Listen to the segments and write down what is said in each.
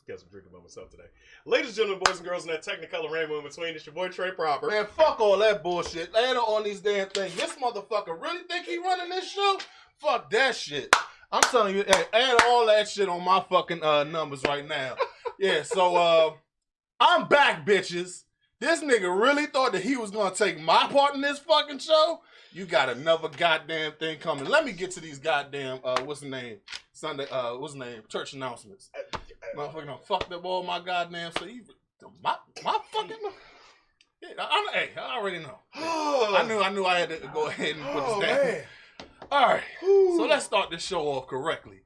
Guess I'm drinking by myself today. Ladies and gentlemen, boys and girls, in that Technicolor rainbow in between, it's your boy Trey Proper. Man, fuck all that bullshit. Later on these damn things. This motherfucker really think he running this show? Fuck that shit. I'm telling you, hey, add all that shit on my fucking numbers right now. Yeah, so I'm back, bitches. This nigga really thought that he was gonna take my part in this fucking show? You got another goddamn thing coming. Let me get to these goddamn what's the name? Sunday what's the name? Church announcements. Motherfucker done fucked up all my goddamn so you my fucking yeah, I already know. I knew I had to go ahead and put this down. Man. Alright. So let's start this show off correctly.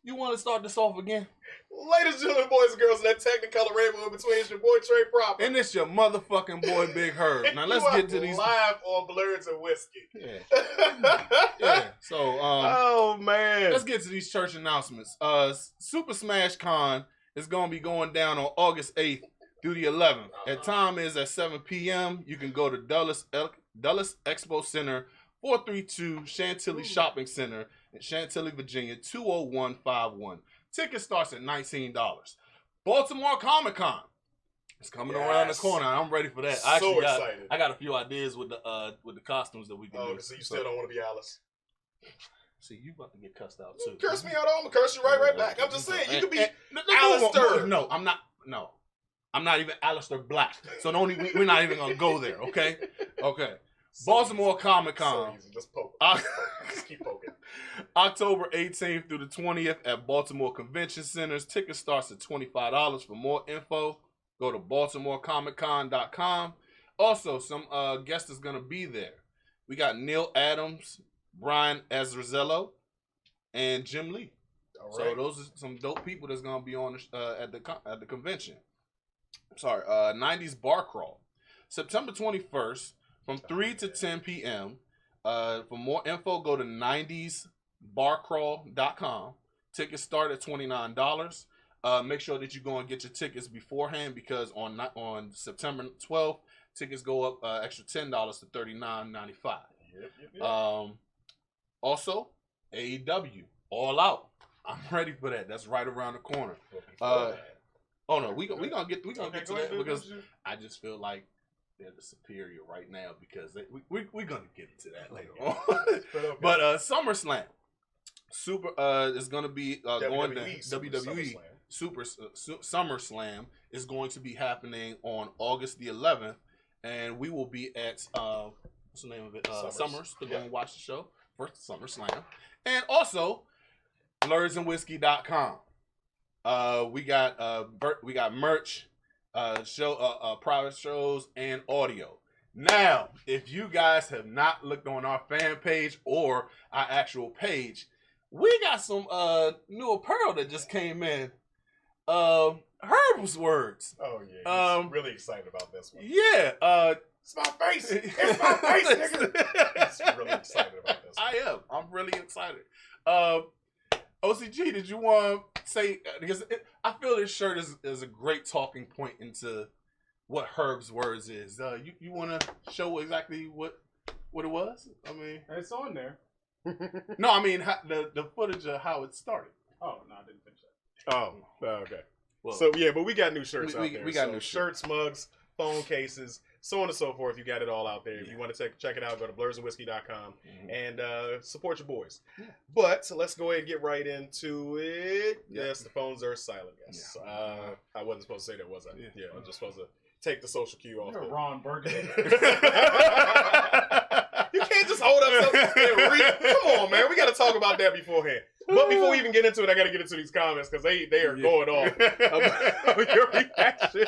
You wanna start this off again? Ladies and gentlemen, boys and girls, in that Technicolor rainbow in between, it's your boy Trey Proper. And it's your motherfucking boy Big Herb. Now let's get to these live on Blurs and Whiskey. Yeah. Yeah. So oh man. Let's get to these church announcements. Super Smash Con is gonna be going down on August 8th through the 11th. At time is at 7 p.m. You can go to Dulles Expo Center, 432 Chantilly Shopping Center in Chantilly, Virginia, 20151. Ticket starts at $19. Baltimore Comic Con. It's coming around the corner. I'm ready for that. Excited. I got a few ideas with the costumes that we can do. So you still don't want to be Alice? See, you about to get cussed out too. Curse me out, I'm gonna curse you right back. I'm just saying, you could be Alistair. No, I'm not. No, I'm not even Alistair Black. So we're not even gonna go there. Okay. Okay. Baltimore Comic Con. So easy. Just poke. Just keep poking. October 18th through the 20th at Baltimore Convention Centers. Ticket starts at $25. For more info, go to BaltimoreComicCon.com. Also, some guests is gonna be there. We got Neil Adams, Brian Azzarello, and Jim Lee. All right. So those are some dope people that's gonna be on at the convention. Sorry, 90s Bar Crawl, September 21st from 3 to 10 p.m. For more info, go to 90sbarcrawl.com. Tickets start at $29. Make sure that you go and get your tickets beforehand because on September 12th, tickets go up extra $10 to $39.95. Yep. Also, AEW All Out. I'm ready for that. That's right around the corner. Oh no, we gonna get to that because I just feel like they're the superior right now because we're gonna get into that later on. But SummerSlam is gonna be going down. WWE SummerSlam is going to be happening on August the 11th, and we will be at what's the name of it? Summers to go and watch the show for SummerSlam, and also BlursandWhiskey.com. We got merch, private shows, and audio. Now, if you guys have not looked on our fan page or our actual page, we got some new apparel that just came in. Herb's Words. Oh yeah, he's really excited about this one. Yeah. It's my face. It's my face, nigga. He's really excited about this one. I am. I'm really excited. OCG, did you want to say, because I feel this shirt is a great talking point into what Herb's Words is. You want to show exactly what it was? I mean, it's on there. No, I mean the footage of how it started. Oh no, I didn't finish that. Oh, okay. Well, so yeah, but we got new shirts out there. We got new shirts, mugs, phone cases, so on and so forth. You got it all out there. If you want to check it out, go to BlursandWhiskey.com and support your boys. Yeah. But let's go ahead and get right into it. Yep. Yes, the phones are silent. Yes. Yeah. I wasn't supposed to say that, was I? Yeah. I'm just supposed to take the social cue off. You're Ron Burgundy. You can't just hold up something and read. Come on, man. We got to talk about that beforehand. But before we even get into it, I got to get into these comments because they are going off about your reaction.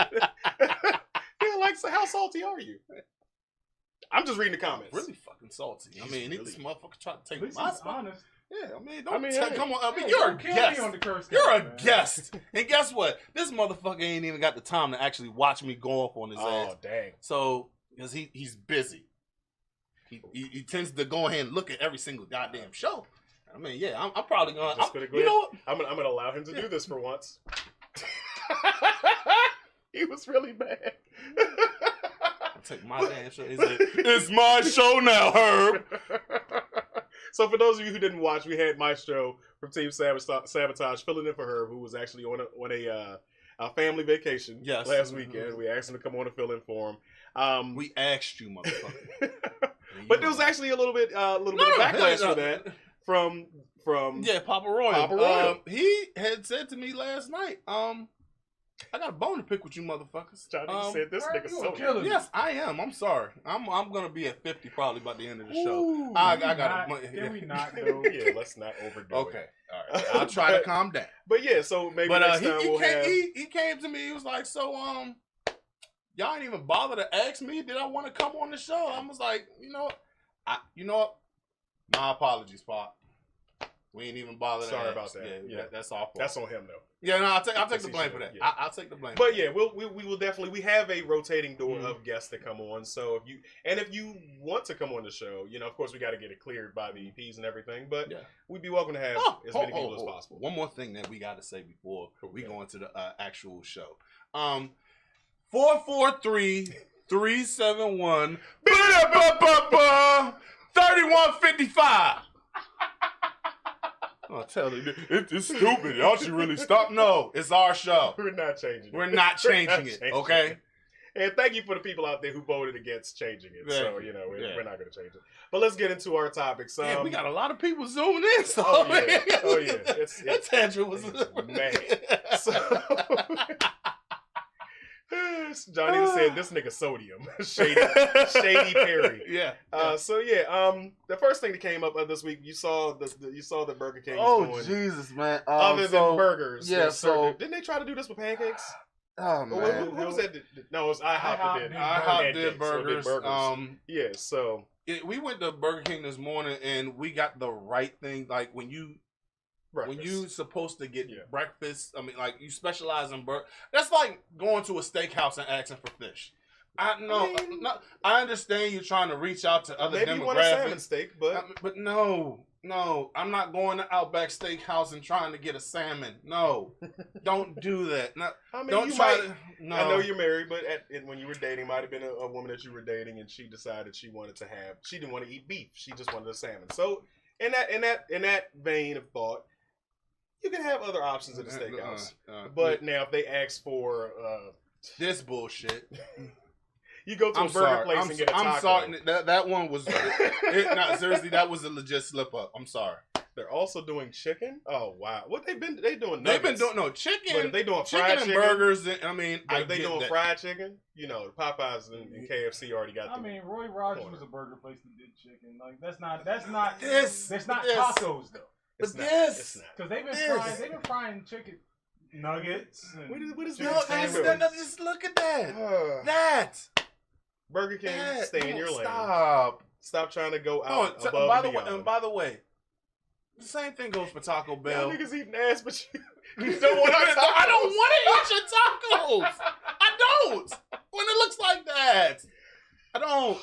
Yeah, like, so how salty are you? I'm just reading the comments. Really fucking salty. I mean, this motherfucker trying to take my spot. Honest. Yeah, I mean, come on. I mean, you're a guest. You're a guest. And guess what? This motherfucker ain't even got the time to actually watch me go off on his ass. Oh, dang. So, because he's busy. He tends to go ahead and look at every single goddamn show. I mean, yeah, I'm probably going to... You know what? I'm going to allow him to do this for once. He was really mad. I'll take my damn show. He's like, it's my show now, Herb. So for those of you who didn't watch, we had my show from Team Sabotage filling in for Herb, who was actually on a a family vacation Yes. last weekend. We asked him to come on and fill in for him. We asked you, motherfucker. But there was actually a little bit of backlash for that from Papa Royal. Papa Royal. He had said to me last night, I got a bone to pick with you motherfuckers. Johnny said this nigga so killing. Yes, I am. I'm sorry. I'm gonna be at 50 probably by the end of the show. Ooh, I got Can we not go? Yeah, let's not overdo it. Okay, all right. I'll try to calm down. But yeah, so maybe next time we'll have. He came to me. He was like, "So y'all ain't even bother to ask me did I want to come on the show?" I was like, you know what? My apologies, Pop. We ain't even bothered. Sorry to about ask. that. Yeah, that's awful. That's on him though. Yeah, no, I'll take the blame for that. Yeah. I'll take the blame. But yeah, we will definitely. We have a rotating door of guests that come on. So if you want to come on the show, of course we got to get it cleared by the EPs and everything. But we'd be welcome to have as many people as possible. One more thing that we got to say before we go into the actual show. 443-371 3155. I'll tell you, it's stupid. Y'all should really stop. No, it's our show. We're not changing it. We're not changing it, okay? And thank you for the people out there who voted against changing it. So, we're not going to change it. But let's get into our topics. Yeah, we got a lot of people zooming in. So oh, yeah. It's Andrew was man. So, Johnny said this nigga sodium. Shady Perry. Yeah. The first thing that came up this week, you saw the Burger King. Oh Jesus, man. Other than burgers. Yeah. So didn't they try to do this with pancakes? Oh man. Who was that? No, it was IHOP. IHOP did burgers. So we went to Burger King this morning and we got the right thing. Like when you supposed to get breakfast, I mean, like you specialize in burger. That's like going to a steakhouse and asking for fish. I understand you're trying to reach out to other maybe demographics. You want a salmon steak, but no, I'm not going to Outback Steakhouse and trying to get a salmon. No, don't do that. No, don't try to. No. I know you're married, but when you were dating, might have been a woman that you were dating, and she decided she didn't want to eat beef. She just wanted a salmon. So in that vein of thought, you can have other options at the steakhouse. But now if they ask for this bullshit. You go to a burger place and get a taco. I'm sorry. That one was seriously, that was a legit slip up. I'm sorry. They're also doing chicken. Oh wow, what they doing? Nuggets. They've been doing chicken. But if they doing fried chicken and burgers, I mean, if they doing fried chicken, the Popeyes and KFC already got. Roy Rogers was a burger place that did chicken. Like that's not tacos though. It's not because they've been frying chicken nuggets. What is that? Just look at that. That. Burger King, stay in your lane. Stop trying to go out above and beyond. And by the way, the same thing goes for Taco Bell. Y'all niggas eating ass, but you don't want to. I don't want to eat your tacos. I don't. When it looks like that, I don't.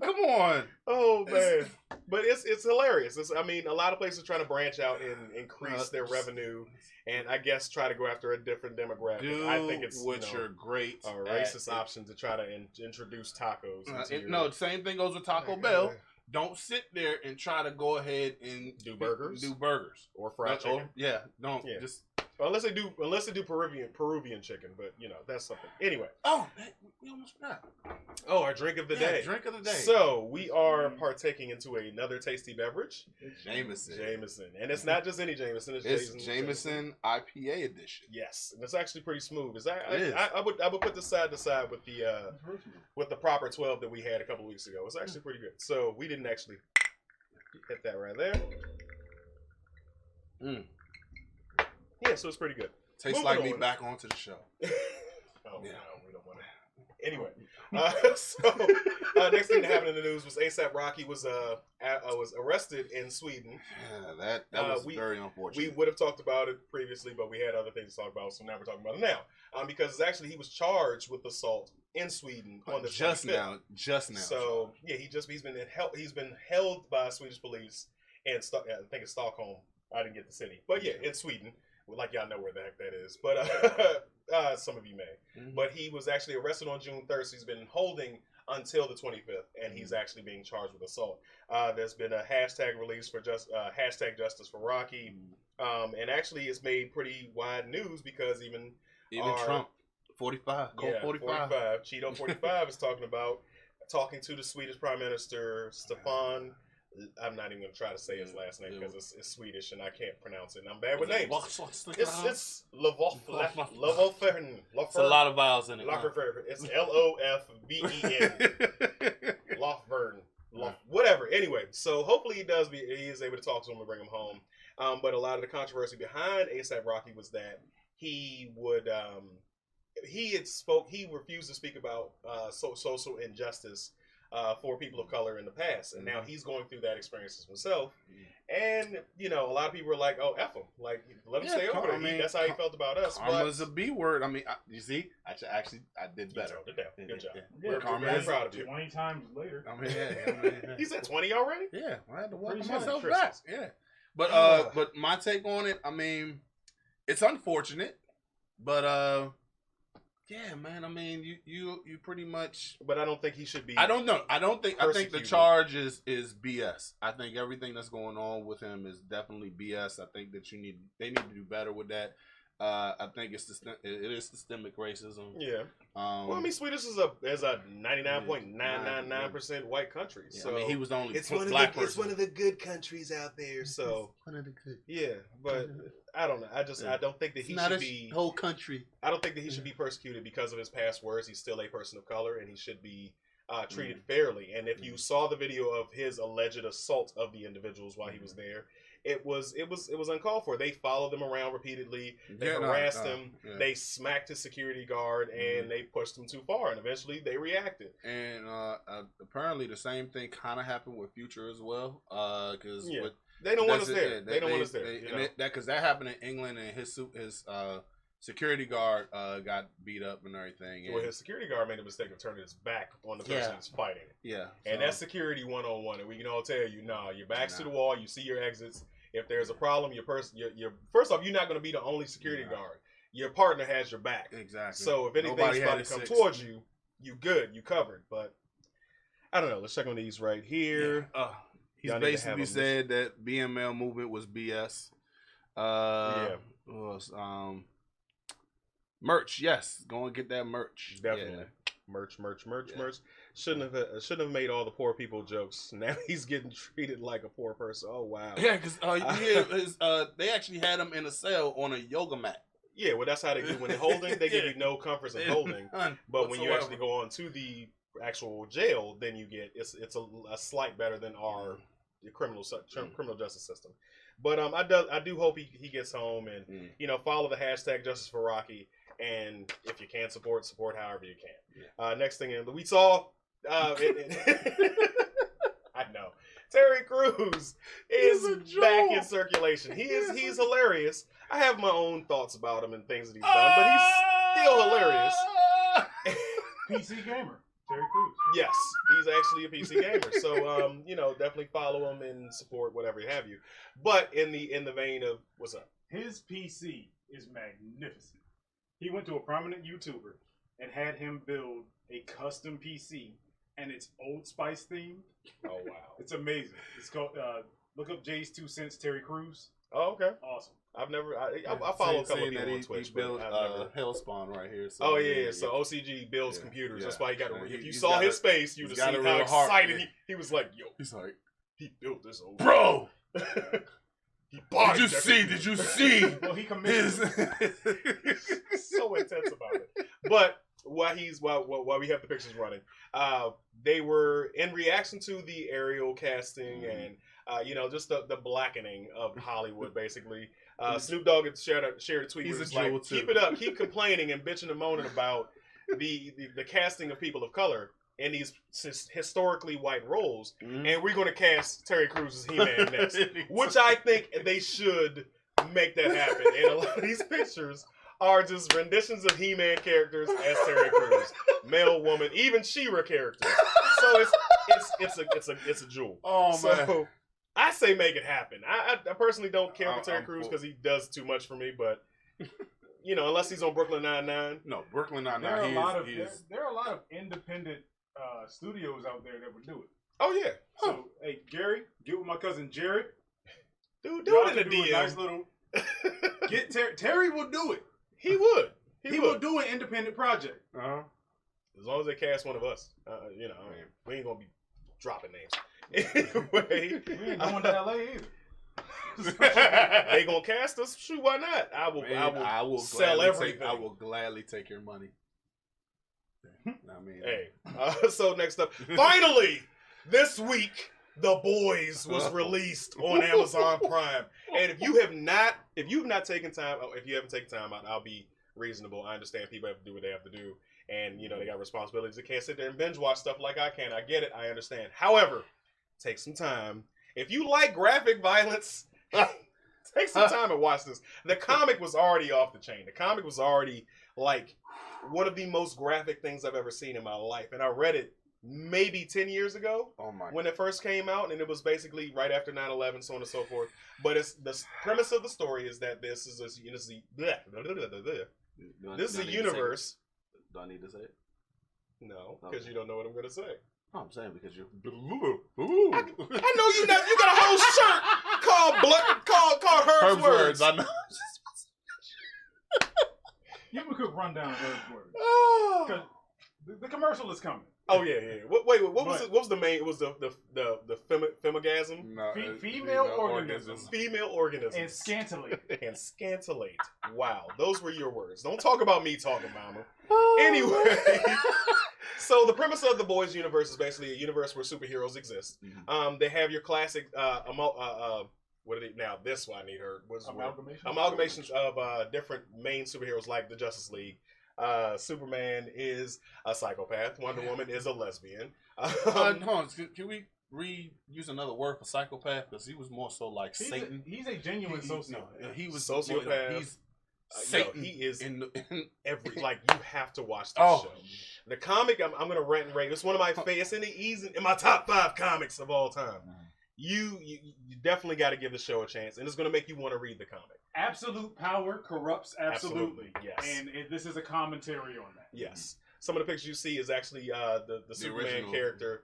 Come on. Oh man, but it's hilarious. A lot of places are trying to branch out and increase their revenue. And I guess try to go after a different demographic. I think it's you're great a racist option to try to introduce tacos. No, same thing goes with Taco Bell. Don't sit there and try to go ahead and do burgers or fried chicken. Just unless they do Peruvian chicken, but that's something. Anyway. Oh, we almost forgot. Oh, our drink of the day. Drink of the day. So we are partaking into another tasty beverage. Jameson. And it's not just any Jameson. It's Jameson IPA edition. Yes, and it's actually pretty smooth. I would put this side to side with the proper 12 that we had a couple of weeks ago. It's actually pretty good. So we didn't actually hit that right there. Yeah, so it's pretty good. Tastes like me back onto the show. No, we don't want to. Anyway, next thing that happened in the news was ASAP Rocky was arrested in Sweden. Yeah, that was very unfortunate. We would have talked about it previously, but we had other things to talk about, so now we're talking about it now. Because actually he was charged with assault in Sweden on the 25th. Just now. So yeah, he's been held by Swedish police and I think it's Stockholm. I didn't get the city, but yeah, in Sweden. Like y'all know where the heck that is, but some of you may. Mm-hmm. But he was actually arrested on June 3rd. So he's been holding until the 25th, and he's actually being charged with assault. There's been a hashtag release for hashtag Justice for Rocky, and actually it's made pretty wide news because even Trump, 45, Colt 45. Cheeto 45 is talking to the Swedish Prime Minister Stefan. I'm not even going to try to say his last name because it's Swedish and I can't pronounce it. And I'm bad with names. It's Lofven. It's a lot of vowels in it. It's Lofven. Lofvern. Whatever. Anyway, so hopefully he is able to talk to him and bring him home. But a lot of the controversy behind ASAP Rocky was that he refused to speak about social injustice for people of color in the past, and now he's going through that experience himself. And a lot of people were like, "Oh, F him! Like, let him stay over there." That's how he felt about us. Karma's a B word. I mean, you see, I did better. Good job. We're very proud of you. 20 times later. I mean, he said 20 already. Yeah, I had to welcome myself back. Yeah, but my take on it, I mean, it's unfortunate, but yeah, man. I mean, you pretty much. But I don't think he should be. I don't know. I think the charge is BS. I think everything that's going on with him is definitely BS. I think that they need to do better with that. I think it is systemic racism. Yeah. Well, I mean, Sweden is a 99.999% white country. Yeah, so I mean, he was the only it's black person. It's one of the good countries out there. So one of the good. Yeah, but I don't know. I don't think that he should be whole country. I don't think that he should be persecuted because of his past words. He's still a person of color, and he should be treated fairly. And if you saw the video of his alleged assault of the individuals while he was there, it was uncalled for. They followed them around repeatedly. They harassed him. Yeah. They smacked his security guard, and they pushed him too far. And eventually, they reacted. And apparently, the same thing kind of happened with Future as well. Because they don't want us there. They don't want us there. Because that happened in England, and his security guard got beat up and everything. Well, his security guard made a mistake of turning his back on the person he's fighting. Yeah. And that's security 101. And we can all tell you, your back's to the wall. You see your exits. If there's a problem, first off, you're not going to be the only security guard. Your partner has your back. Exactly. So if anything's about to come towards you, you good. You covered. But I don't know. Let's check on these right here. Yeah. He's basically said that BML movement was BS. Merch, yes. Go and get that merch. Definitely. Merch. Shouldn't have made all the poor people jokes. Now he's getting treated like a poor person. Oh wow. Yeah, because they actually had him in a cell on a yoga mat. Yeah, well that's how they do when they're holding. They give you no comforts of holding. But when you actually go on to the actual jail, then you get it's a slight better than our criminal justice system. But I do hope he gets home and follow the hashtag Justice for Rocky. And if you can support however you can. Yeah. Next thing we saw, I know Terry Crews is back in circulation. He's hilarious. I have my own thoughts about him and things that he's done, but he's still hilarious. PC gamer, Terry Crews. Yes, he's actually a PC gamer. So definitely follow him and support whatever you have you. But in the vein of what's up, his PC is magnificent. He went to a prominent YouTuber and had him build a custom PC, and it's Old Spice themed. Oh wow, it's amazing. It's called look up Jay's 2 cents Terry Crews. Oh okay, awesome. I've never I follow a couple of people on Twitch. He built Hellspawn right here. So so OCG builds computers. That's why he got. If you saw his face, you'd have seen how excited he was. Like, yo, he's like, he built this old bro. Did you see? Well, he committed. So intense about it. But while we have the pictures running, they were in reaction to the Ariel casting and just the blackening of Hollywood, basically. Snoop Dogg had shared a tweet where it's like, keep it up, keep complaining and bitching and moaning about the casting of people of color in these historically white roles, and we're going to cast Terry Crews as He-Man next, which I think they should make that happen. And a lot of these pictures are just renditions of He-Man characters as Terry Crews, male, woman, even She-Ra characters. So it's a jewel. Oh man! So I say make it happen. I personally don't care for Terry Crews because he does too much for me, but. Unless he's on Brooklyn Nine-Nine. No, Brooklyn Nine-Nine. There are a lot of independent studios out there that would do it. Oh yeah. So hey, Gary, get with my cousin Jared. Do Y'all it in can the do a DM. nice little. Get Terry will do it. He would. He will do an independent project. As long as they cast one of us. You know, we ain't gonna be dropping names. Anyway, We ain't going to LA either. they gonna cast us? Shoot, why not? I will sell everything. I will gladly take your money. I mean, hey. So next up, finally, this week, The Boys was released on Amazon Prime. And if you have not taken time, if you haven't taken time out, I'll be reasonable. I understand people have to do what they have to do, and you know they got responsibilities. They can't sit there and binge watch stuff like I can. I get it. I understand. However, take some time. If you like graphic violence, take some time and watch this. The comic was already off the chain. The comic was already like one of the most graphic things I've ever seen in my life, and I read it maybe 10 years ago when it first came out, and it was basically right after 9/11, so on and so forth. But it's the premise of the story is that this is a universe. Do I need to say it? No, because you don't know what I'm going to say. Oh, I'm saying because you're. I know you got a whole shirt called Herb's Words. I know. Give him a quick rundown of Herb's Words. Oh. Because the commercial is coming. Oh yeah. Wait, what was it? What was the main? It was the femigasm. No, Female organisms. Female organisms. And scantillate. And scantillate. Wow, those were your words. Don't talk about me talking, mama. Oh. Anyway, so the premise of the Boys universe is basically a universe where superheroes exist. Mm-hmm. They have your classic what are they now? This one I need her. Amalgamations of different main superheroes like the Justice League. Superman is a psychopath. Wonder Woman is a lesbian. Hold on. Can we use another word for psychopath? Because he was more so like Satan. He's a genuine sociopath. No, he was sociopath. He's Satan. He is in every like you have to watch this show. The comic I'm gonna rant and rave. It's one of my favorites. It's in my top 5 comics of all time. You definitely got to give the show a chance, and it's gonna make you want to read the comic. Absolute power corrupts absolutely. Yes. And this is a commentary on that. Yes. Some of the pictures you see is actually the Superman original character.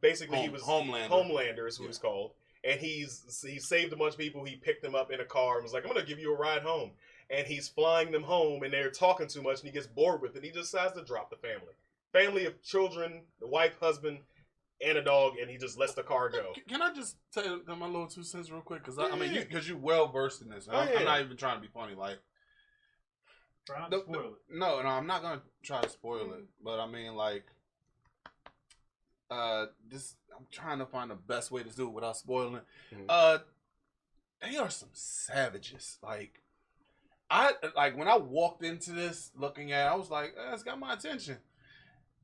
Basically, he was Homelander. Homelander is who he's called, and he saved a bunch of people. He picked them up in a car and was like, "I'm gonna give you a ride home." And he's flying them home, and they're talking too much, and he gets bored with it. And he just decides to drop the family of children, the wife, husband, and a dog, and he just lets the car go. Can I just tell you my little 2 cents real quick? Because I mean, because you're well versed in this. I'm not even trying to be funny. Like, try not to spoil it. No, I'm not gonna try to spoil it. But I mean, like, this. I'm trying to find the best way to do it without spoiling it. They are some savages. Like, when I walked into this looking at it, I was like, it's got my attention.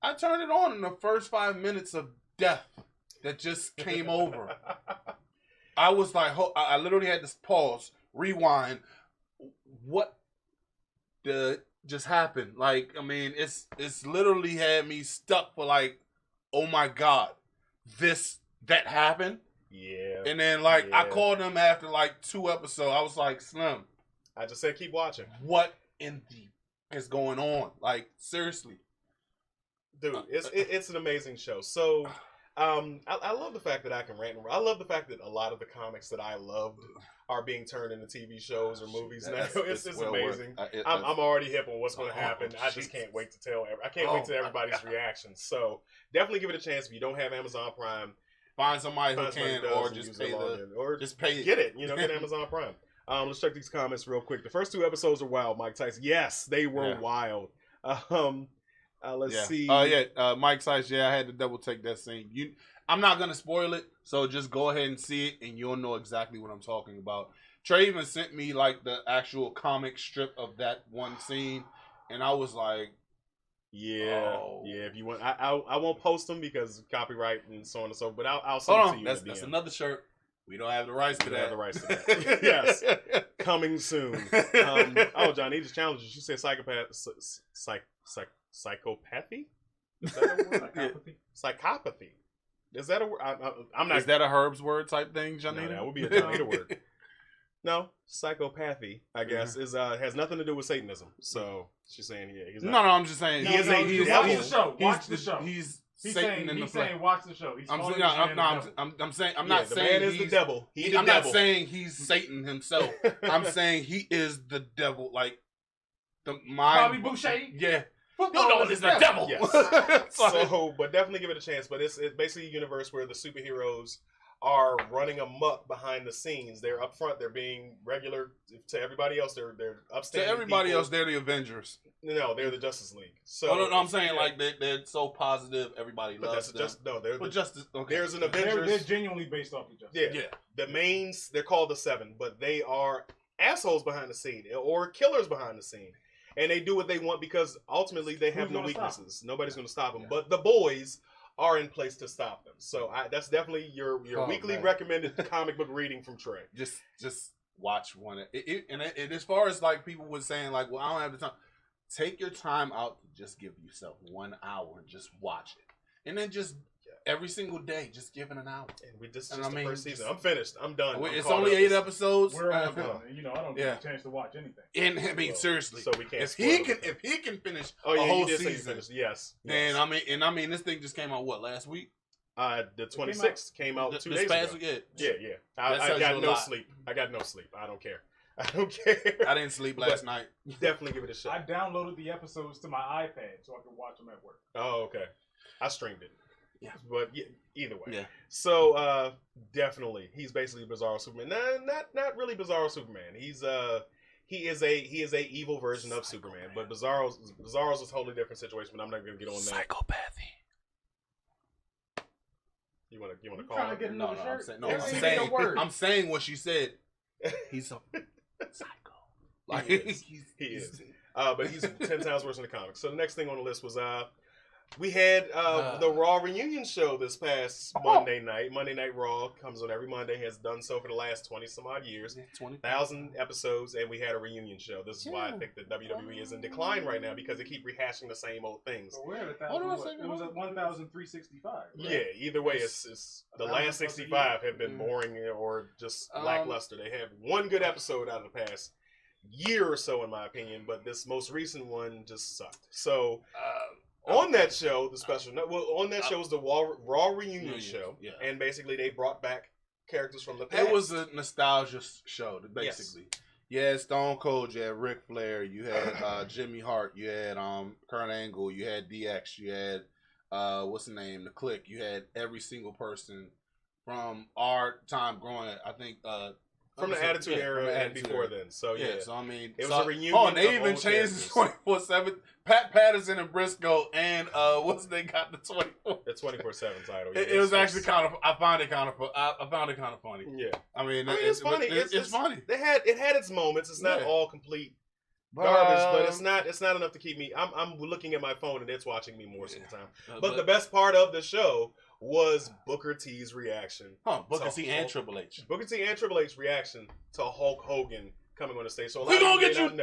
I turned it on in the first 5 minutes of death that just came over. I was like, I literally had to pause, rewind. What just happened? Like, I mean, it's literally had me stuck for like, oh my God, that happened? Yeah. And then like, I called him after like 2 episodes. I was like, Slim. I just said keep watching. What in the is going on? Like, seriously. Dude, it's an amazing show. So, I love the fact that I can rant. I love the fact that a lot of the comics that I loved are being turned into TV shows or movies now. It's well amazing. I'm already hip on what's going to happen. I just can't wait to tell. I can't wait to everybody's reactions. So definitely give it a chance. If you don't have Amazon Prime, find somebody who can, or just pay get it. You know, get Amazon Prime. Let's check these comments real quick. The first 2 episodes are wild, Mike Tyson. Yes, they were wild. Let's see. Mike Tyson. Yeah, I had to double take that scene. I'm not gonna spoil it, so just go ahead and see it, and you'll know exactly what I'm talking about. Trey even sent me like the actual comic strip of that one scene, and I was like, yeah. If you want, I won't post them because copyright and so on and so. But I'll send it to you. That's another shirt. We don't have the rights to that. Have the rights to that. Yes, coming soon. John, he just challenged you. She said psychopath, psychopathy. Is that a word? Psychopathy. Is that a word? I'm not. Is that a Herb's word type thing, Janita? No, that would be a Janita word. No, psychopathy, I guess, is has nothing to do with Satanism. So she's saying, he's not. No, I'm just saying. He is a devil. Watch the show. He's He's Satan in the he's flesh. saying watch the show. He's I'm calling saying, this man the devil. I'm saying, I'm Yeah, not the saying man is the he's- devil. He's the I'm devil. not saying he's Satan himself. I'm saying he is the devil. Like the Bobby Boucher. Yeah. Football You know is it's the the devil. Yes. So- So, but definitely give it a chance. But it's basically a universe where the superheroes are running amok behind the scenes. They're up front. They're being regular to everybody else. They're to upstanding. everybody people. else, they're the Avengers. No, they're the Justice League. So No, I'm saying yeah. like they're so positive. Everybody But loves that's them. they're But the, Justice. Okay. there's an They're Avengers. genuinely based off of Justice. Yeah. Yeah. The mains, they're called the Seven, but they are assholes behind the scene or killers behind the scene. And they do what they want because ultimately they have Who's no gonna stop weaknesses. Nobody's going to stop them. Yeah. But the boys are in place to stop them. So that's definitely your Oh, weekly man. recommended comic book reading from Trey. Just watch one. And as far as like people were saying, like, well, I don't have the time. Take your time out to just give yourself 1 hour and just watch it, and then just every single day, just give it an hour. And this is And just I mean, the first season. just- I'm finished. I'm done. I'm It's caught only up. 8 episodes. We're all done. You know, I don't Yeah. get a chance to watch anything. And I mean, Well, seriously, So we can't. if spoil he can, everything. if he can finish oh a yeah, whole you did say you season, finished. Yes. then I mean, this thing just came out last week. The 26th came out 2 This days past ago. week, Yeah. That I tells got you a no lot. sleep. I got no sleep. I don't care. I don't care. I didn't sleep last night. Definitely give it a I shot. downloaded the episodes to my iPad so I could watch them at work. Oh, okay. I streamed it. Yeah. But either way. Yeah. So definitely, he's basically Bizarro Superman. Not really Bizarro Superman. He is a evil version of Superman. But Bizarro's a totally different situation. But I'm not gonna get on that. Psychopathy. You wanna You call trying to it? get No, another I'm shirt? saying, Everything in a word. I'm saying what she said. He's a psycho. Like He is. he's- He is. But he's 10 times worse in the comics. So the next thing on the list was we had the Raw reunion show this past Monday night. Monday Night Raw comes on every Monday. Has done so for the last 20 some odd years. 1,000 episodes, and we had a reunion show. This is why I think that WWE is in decline right now because they keep rehashing the same old things. So we're at Hold on a 1,000. second. It was at 1,365. Right? Yeah, either way, it's the a last 1,000 65 have been boring or just lackluster. They have one good episode out of the past year or so, in my opinion, but this most recent one just sucked. So on that show, the special on that show was the Raw reunion show, yeah. and basically they brought back characters from the past. It was a nostalgia show, basically. You had Stone Cold, you had Ric Flair, you had Jimmy Hart, you had Kurt Angle, you had DX, you had what's the name, The Click. You had every single person from our time growing up. I think from the Attitude Era from the and Attitude before Era. then. So yeah, So I mean, it was so, a reunion. Oh, and they of even old changed characters. the 24/7. Pat Patterson and Briscoe, and what's they got the 24. The 24/7 title. It was actually kind of. I found it kind of funny. Yeah, I mean, it's funny. It's funny. It had its moments. It's not Yeah. all complete garbage, but it's not enough to keep me. I'm looking at my phone and it's watching me more of the time. But the best part of the show was Booker T's reaction. Booker T and Triple H. Booker T and Triple H reaction to Hulk Hogan coming on the stage. So a lot We of gonna you get may you. not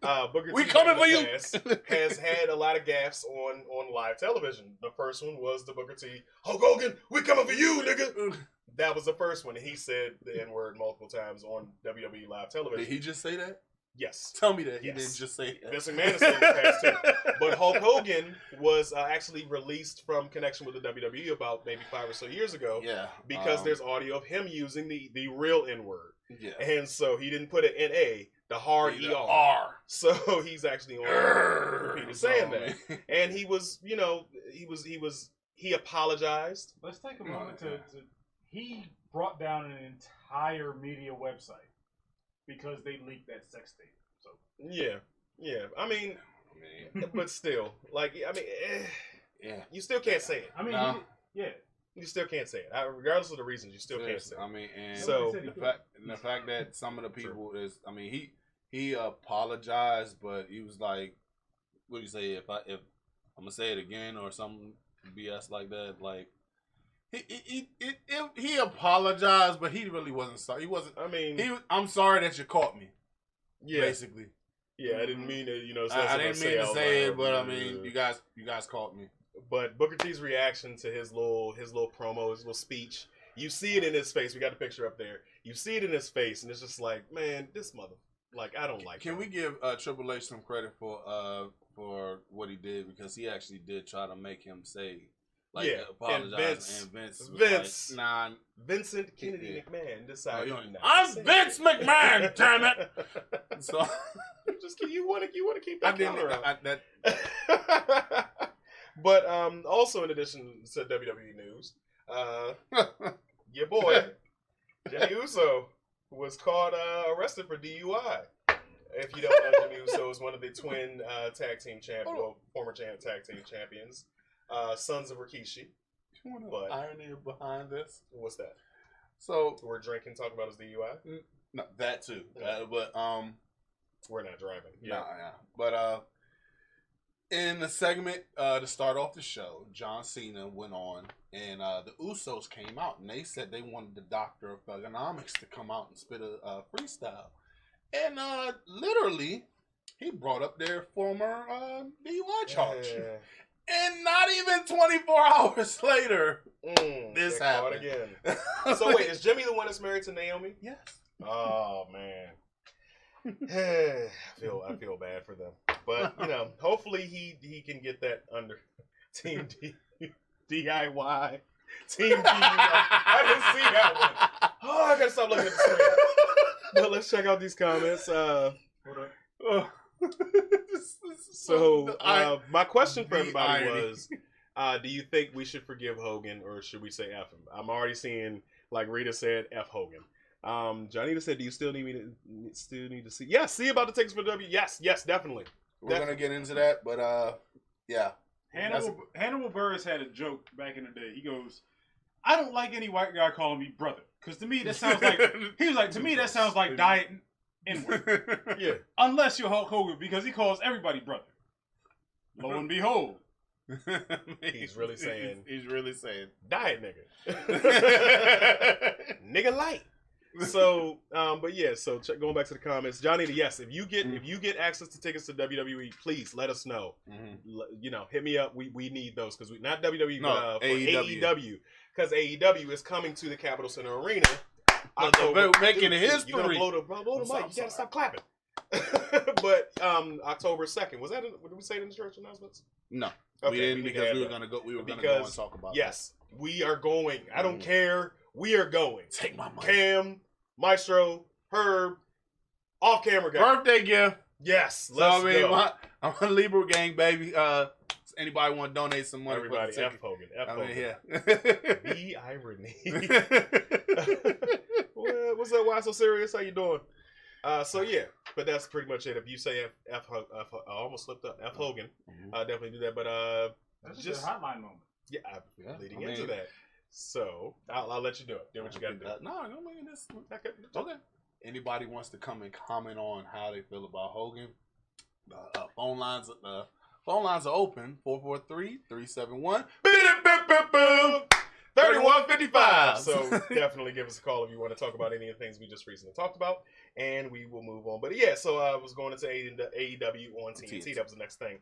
know. Booker We T coming in for the you. past has had a lot of gaffes on live television. The first one was the Booker T, Hulk Hogan, we coming for you, nigga. That was the first one. He said the N-word multiple times on WWE live television. Did he just say that? Yes. Tell me that he Yes. didn't just say that. Vince McMahon has said in the past too. But Hulk Hogan was actually released from connection with the WWE about maybe 5 or so years ago. Yeah, Because there's audio of him using the real N-word. yeah. And so he didn't put it in the hard The ER. R. So he's actually on repeated saying that. And he was, he apologized. Let's take a moment to he brought down an entire media website because they leaked that sex tape. So Yeah. I mean, but still, yeah. you still can't say it. I mean, No. You still can't say it. Regardless of the reasons, you still can't say it. I mean, and So- the fact that some of the people is, I mean, he apologized, but he was like, what do you say? If I'm gonna say it again or something BS like that, like he apologized, but he really wasn't sorry. He wasn't. I mean, I'm sorry that you caught me. yeah, Basically, yeah. I didn't mean it. I didn't mean to say it, but I mean, you guys caught me. But Booker T's reaction to his little promo, his little speech, you see it in his face. We got the picture up there. You see it in his face, and it's just like, man, this mother, I don't like. Can him. we give Triple H some credit for what he did, because he actually did try to make him say Like, Yeah, apologizing. and And Vince. Vince. Was like, nah, Vincent Kennedy Yeah. McMahon decided. Oh, not I'm to say Vince it. McMahon, damn it. So Just you want to keep I that didn't. counter up. That But also in addition to WWE news, your boy Jimmy Uso was caught arrested for DUI. If you don't know, Jimmy Uso is one of the twin former tag team champions, sons of Rikishi. You want But- the irony behind this? What's that? So We're drinking, talking about his DUI. no, that too. Yeah. But We're not driving. yeah. But in the segment to start off the show, John Cena went on, and the Usos came out, and they said they wanted the Doctor of Thugonomics to come out and spit a freestyle, and literally, he brought up their former DUI charge, and not even 24 hours later, this they're caught happened again. So wait, is Jimmy the one that's married to Naomi? Yes. Oh man. I feel bad for them, but hopefully he can get that under Team DIY, Team DIY. I didn't see that one. Oh, I gotta stop looking at the screen. But let's check out these comments. So my question for everybody was, do you think we should forgive Hogan or should we say F him? I'm already seeing, like Rita said, F Hogan. Johnita said, do you still need to see? Yes, see about the tickets for W. Yes, definitely. We're gonna get into that, but yeah. Hannibal Buress had a joke back in the day. He goes, "I don't like any white guy calling me brother, because to me that sounds like," he was like, "To me that sounds like diet N-word." Yeah. Unless you're Hulk Hogan, because he calls everybody brother. Lo and behold, He's really saying diet nigga. Nigga light. So, but yeah, so going back to the comments, Johnny, yes, if you get access to tickets to WWE, please let us know. Hit me up. We need those because not WWE, but AEW, because AEW is coming to the Capitol Center Arena. Making history. You're gonna blow the mic. You gotta stop clapping. But October 2nd, was that? Did we say it in the church announcements? No, Okay, we didn't because we were gonna go. We were gonna go and talk about. Yes, we are going. I don't care. We are going. Take my money. Cam, Maestro, Herb, off camera guy. Birthday gift. Yes, let's go. I'm a Libra gang, baby. Anybody want to donate some money? Everybody, F Hogan. F Hogan. Yeah. The irony. What's up? Why so serious? How you doing? So yeah, but that's pretty much it. If you say F I almost slipped up. F Hogan. Definitely do that. But that's just a hotline moment. Yeah, leading into that. So I'll let you do it. Do what you got to do. No, I mean this. Okay. Anybody wants to come and comment on how they feel about Hogan? Phone lines are open. 443-371. 3155. So definitely give us a call if you want to talk about any of the things we just recently talked about, and we will move on. But yeah, so I was going into AEW on TNT. That was the next thing.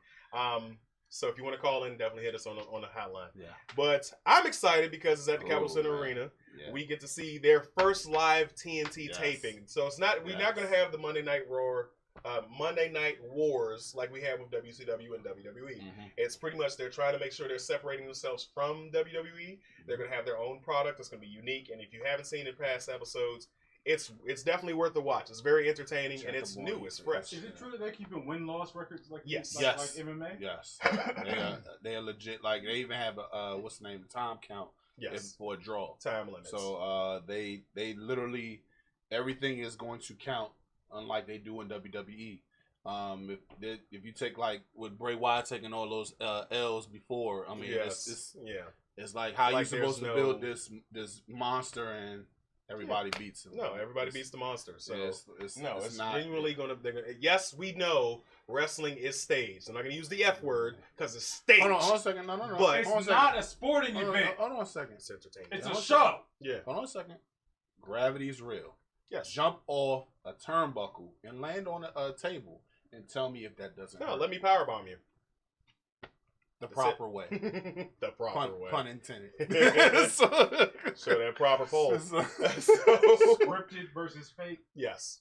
So if you want to call in, definitely hit us on the hotline. Yeah. But I'm excited because it's at the Capitol Center Arena. Yeah. We get to see their first live TNT taping. So it's not we're not going to have the Monday Night Wars like we have with WCW and WWE. It's pretty much they're trying to make sure they're separating themselves from WWE. They're going to have their own product that's going to be unique. And if you haven't seen it past episodes, it's definitely worth the watch. It's very entertaining and it's new. It's fresh. Is it true that they're keeping win-loss records like yes, like MMA? Yes, they are legit. Like they even have a what's the name? Time count. Yes, for a draw. Time limits. So they literally everything is going to count, unlike they do in WWE. If you take like with Bray Wyatt taking all those L's before, I mean it's like how you supposed to build this monster and everybody beats him. No, everybody beats the monster. So it's not genuinely going to. Yes, we know wrestling is staged. I'm not going to use the F word because it's staged. Hold on a second. No. But it's not a sporting event. Hold on a second. It's entertaining. It's a show. Yeah. Hold on a second. Gravity is real. Yes. Jump off a turnbuckle and land on a table and tell me if that doesn't hurt. Let me powerbomb you. The proper way. The proper way. Pun intended. So that proper pole. Scripted versus fake. Yes.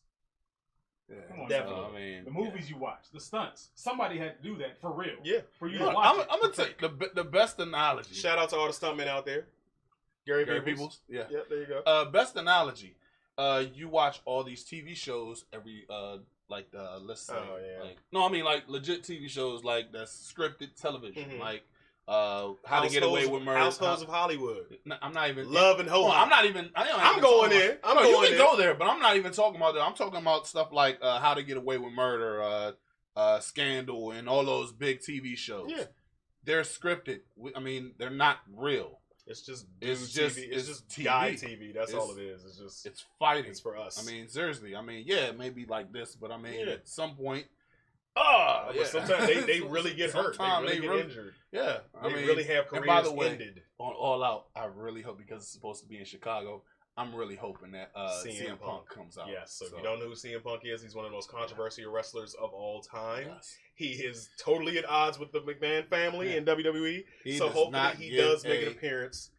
Yeah. Come on, Definitely. So, I mean, the movies you watch, the stunts. Somebody had to do that for real. Yeah. For you Look, to watch I'm gonna take the best analogy. Shout out to all the stuntmen out there. Gary Peebles. Yeah. Yeah, there you go. Best analogy. You watch all these TV shows every like let's say like no, I mean like legit TV shows like that's scripted television, like How to Get Away with Murder, Households of Hollywood. I'm not even Love and Hope. I'm not even. I'm going in. I'm you going can in. go there, but I'm not even talking about that. I'm talking about stuff like How to Get Away with Murder, Scandal, and all those big TV shows. Yeah, they're scripted. I mean, they're not real. it's just It's TV. It's just TV. guy TV. That's all it is. It's just It's fighting. it's for us. I mean, seriously. I mean, yeah, it may be like this, but I mean, Yeah. at some point, but sometimes they really get hurt. They Sometimes really get injured. Yeah, They I mean, really have and careers by the way, ended. on All Out, I really hope, because it's supposed to be in Chicago, I'm really hoping that CM Punk comes out. Yes, so if you don't know who CM Punk is, he's one of the most controversial wrestlers of all time. Yes. He is totally at odds with the McMahon family in WWE. He So does hopefully not he give does make a an appearance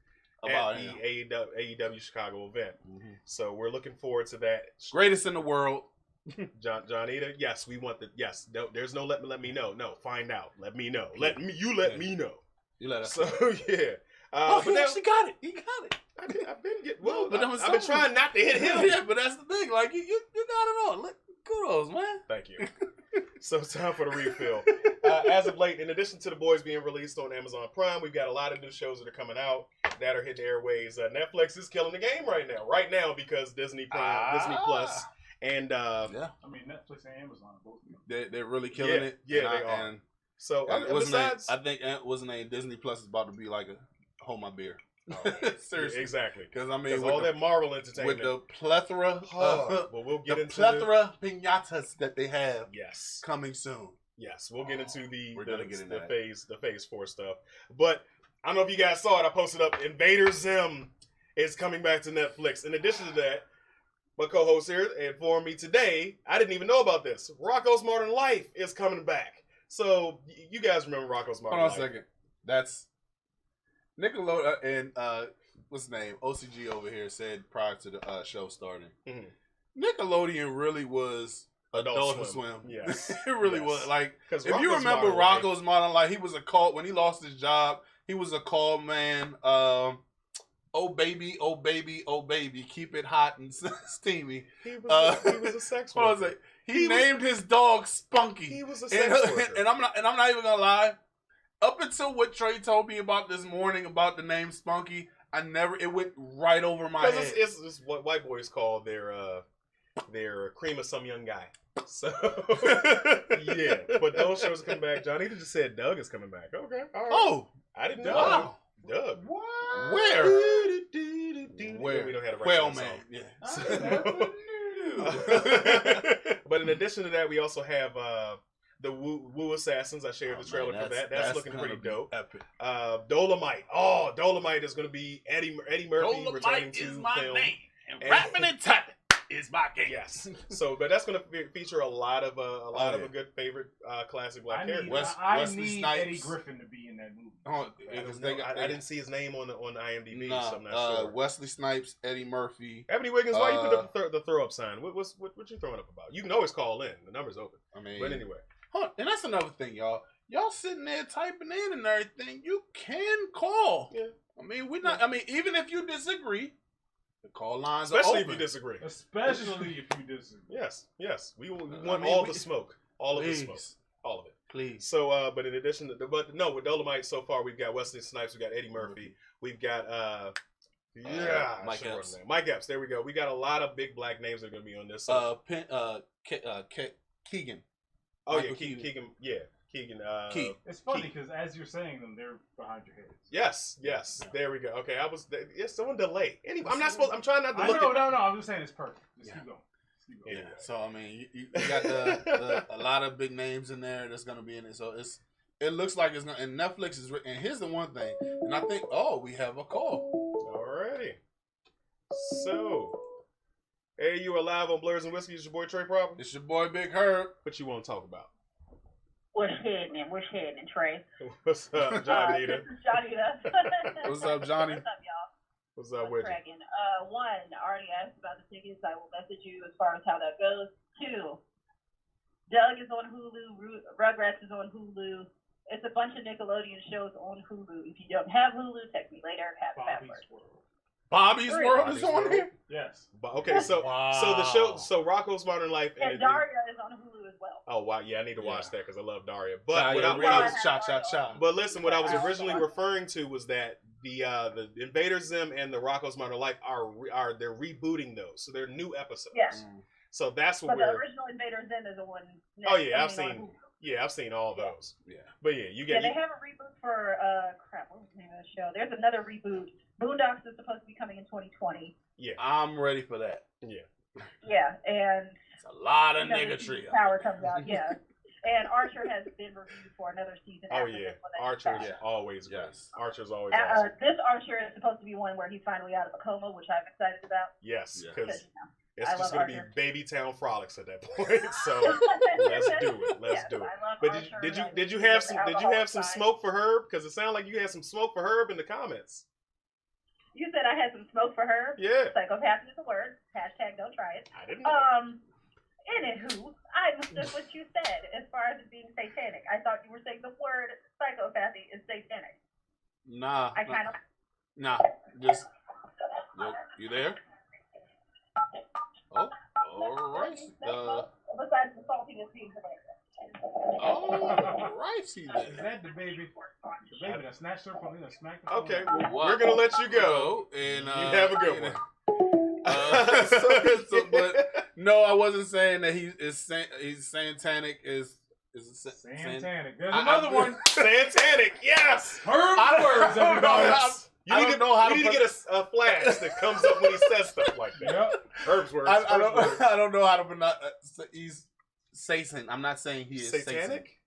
about at him. the AEW Chicago event. Mhm. So we're looking forward to that. Greatest in the world. John Eda, yes, we want the yes. No, there's no let me know. No, find out. Let me know. Let me know. You let us. So yeah. Oh, but he now, actually got it. He got it. I've been getting No, but I've been trying not to hit him. Yeah, but that's the thing. Like you got it all. Kudos, man. Thank you. So it's time for the refill. As of late, in addition to The Boys being released on Amazon Prime, we've got a lot of new shows that are coming out that are hitting the airways. Netflix is killing the game right now because Disney Plus, and Yeah, I mean, Netflix and Amazon are both. they're really killing it. Yeah, And they are. And so it wasn't besides, I think it wasn't a Disney Plus is about to be like a hold my beer. Seriously, exactly. because I mean, Because all that Marvel entertainment, with the plethora, but we'll get the into plethora pinatas that they have yes, coming soon. yes, we'll get into We're gonna get into that. the phase 4 stuff. But I don't know if you guys saw it. I posted up Invader Zim is coming back to Netflix. In addition to that, my co-host here informed me today. I didn't even know about this. Rocco's Modern Life is coming back. So you guys remember Rocco's Modern Life? Hold on a second. That's Nickelodeon and what's his name? OCG over here said prior to the show starting. Mhm. Nickelodeon really was Adult Swim. Yes. It really Yes. was. Like, 'Cause if you Rocko's remember Modern Life- Rocco's Modern Life, he was a call when he lost his job. He was a call man. Oh baby, oh baby, oh baby, keep it hot and steamy. He was a sex Hold on a worker. second. He named his dog Spunky. He was a And, sex worker. and I'm not even gonna lie. Up until what Trey told me about this morning about the name Spunky, it went right over my head. Because it's what white boys call their cream of some young guy. So yeah, but those shows come back. Johnny just said Doug is coming back. Okay, all right. Oh, I didn't know. wow. Doug. What? Where? We don't have the right Well, to that man. song. Yeah. But in addition to that, we also have the Woo Assassins. I shared the trailer for that. That's looking gonna pretty be dope. Epic. Dolomite. Oh, Dolomite is going to be Eddie Murphy returning to film. and And- rapping and tapping is my game. Yes. So, but that's going to feature a lot of a good favorite classic black I characters. need Wesley Snipes. Eddie Griffin to be in that movie. Oh, I didn't see his name on IMDb, Nah, so I'm not sure. Wesley Snipes, Eddie Murphy. Ebony Wiggins, why you put up the throw up sign? What you throwing up about? You can always call in. The number's open. I mean, But anyway, and that's another thing, y'all. Y'all sitting there typing in and everything. You can call. Yeah. I mean, we're not. I mean, even if you disagree, the call lines especially are if open. you disagree. Especially if you disagree. Yes. We want I mean, all the smoke, all of the Please. smoke, all of it. Please. So, but in addition to with Dolomite so far, we've got Wesley Snipes, we've got Eddie Murphy, we've got Mike I should Epps. run that. Mike Epps. There we go. We got a lot of big black names that are going to be on this. Keegan. Oh Michael yeah, Keegan. Keegan. Yeah, Keegan. Key. It's funny because as you're saying them, they're behind your heads. Yes. There we go. Okay, someone delay. Anyway, I'm trying not to I look. know, at, no. I'm just saying it's perfect. Just Yeah. keep going. Yeah. So I mean, you got a lot of big names in there that's gonna be in it. So it looks like it's gonna. And Netflix is. And here's the one thing. And I think we have a call. Alrighty. So, hey, you are live on Blurs and Whiskey. It's your boy Trey Proper. It's your boy Big Herb. What you want to talk about? What's happening, Trey? What's up, Johnny? This is Johnita. What's up, Johnny? What's up, y'all? What's up What's with you? cracking? One, I already asked about the tickets. I will message you as far as how that goes. Two, Doug is on Hulu. Rugrats is on Hulu. It's a bunch of Nickelodeon shows on Hulu. If you don't have Hulu, text me later. Have the password. Bobby's Really? World Bobby's is on World? here? Yes. Okay, so the show, so Rocco's Modern Life, And Daria is on Hulu as well. oh wow, yeah, I need to watch Yeah. that because I love Daria. But what Diarrhea I is cha-cha-cha. but listen, what I was originally referring to was that the Invader Zim and the Rocco's Modern Life are they're rebooting those, so they're new episodes. Yeah. So that's what But the we're. original Invader Zim is on Netflix. Oh yeah, I I've mean, on seen. Hulu. Yeah, I've seen all those. Yeah. But yeah, you Yeah, get. they have a reboot for crap. What was the name of the show? There's another reboot. Boondocks is supposed to be coming in 2020. Yeah. I'm ready for that. Yeah. Yeah, and It's a lot of the niggatry. Power comes out. Yeah, and Archer has been reviewed for another season. Oh after yeah, this one that Archer's he's Yeah. always great. Yes. Archer's always awesome. This Archer is supposed to be one where he's finally out of a coma, which I'm excited about. Yes, Yeah. because You know, it's I just love gonna be Archer. baby town frolics at that point. So let's do it. Let's Yes, do it. I love But Archer. did you I have love some the alcoholic side. smoke for Herb? Because it sounded like you had some smoke for Herb in the comments. You said I had some smoke for her. Yeah. Psychopathy is a word. Hashtag don't try it. I didn't know. Anywho, I understood what you said as far as it being satanic. I thought you were saying the word psychopathy is satanic. Nah. I kind of. Nah. Just. You there? Oh, all right. Besides the saltiness being hilarious. All righty Is then. that the baby? The baby that snatched her from the smack. Okay, well, we're gonna let you go. And You have a good one. But no, I wasn't saying that he's satanic. Is Santanic. There's I- another one. Santanic, yes. Herb's words, everybody. I don't know how you need to get a flash that comes up when he says stuff like that. Yep. Herb's words. I Herb's words. don't know how to pronounce. He's Satan. I'm not saying he is Satanic?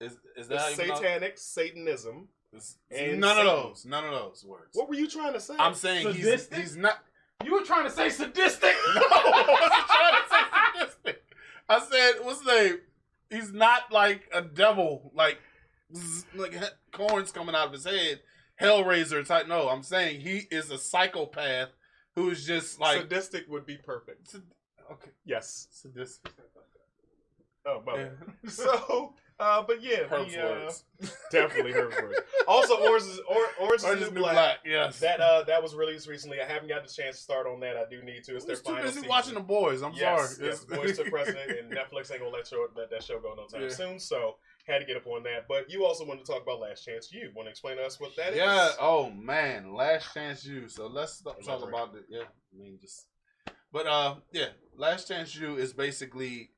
Is that It's how you pronounce- Satanism, Satanism. And none Satan. of those. None of those words. What were you trying to say? I'm saying Sadistic? he's not. You were trying to say sadistic? No, I wasn't trying to say sadistic. I said, what's his name? He's not like a devil, like corns coming out of his head, Hellraiser type. No, I'm saying he is a psychopath who's just like sadistic would be perfect. Okay, Yes. sadistic. Oh, my Yeah. bad. So, but yeah, Herb's words. definitely Herb's words. Also, Orange is Orange is New Black. Yes. That was released recently. I haven't got the chance to start on that. I do need to. It's I their was too final busy season. watching The Boys. I'm Yes, sorry. yes, Boys took precedent, and Netflix ain't gonna let that show go no time Yeah. soon. So had to get up on that. But you also wanted to talk about Last Chance U. Want to explain to us what that is? Yeah. Oh man, Last Chance U. So let's talk Elaborate. about it. Yeah. I mean, just. But yeah, Last Chance U is basically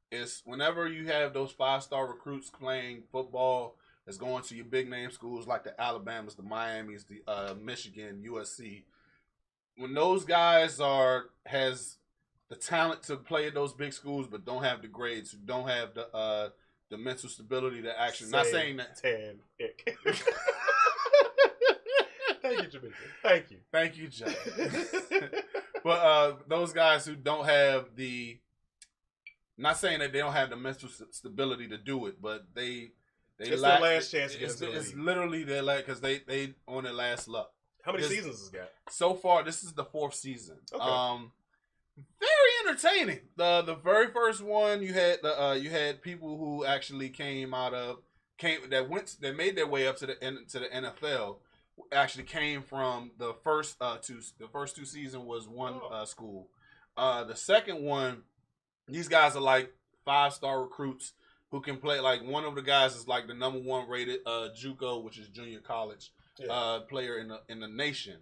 it's whenever you have those 5-star recruits playing football that's going to your big name schools like the Alabamas, the Miamis, the Michigan, USC. When those guys has the talent to play at those big schools, but don't have the grades, who don't have the mental stability to actually. Not saying that. Titanic. Thank you, Jamaica. Thank you. Thank you, John. But those guys who don't have the, not saying that they don't have the mental stability to do it, but they It's lack, their last chance to get it's, into the it's league. literally their last because they on their last luck. How many Yes. seasons has it got? So far, this is the 4th season. Okay. Very entertaining. The very first one you had people who actually that made their way up to the NFL. Actually came from the first two seasons was one school. The second one, these guys are like 5-star recruits who can play. Like one of the guys is like the number 1 rated JUCO, which is junior college player in the nation,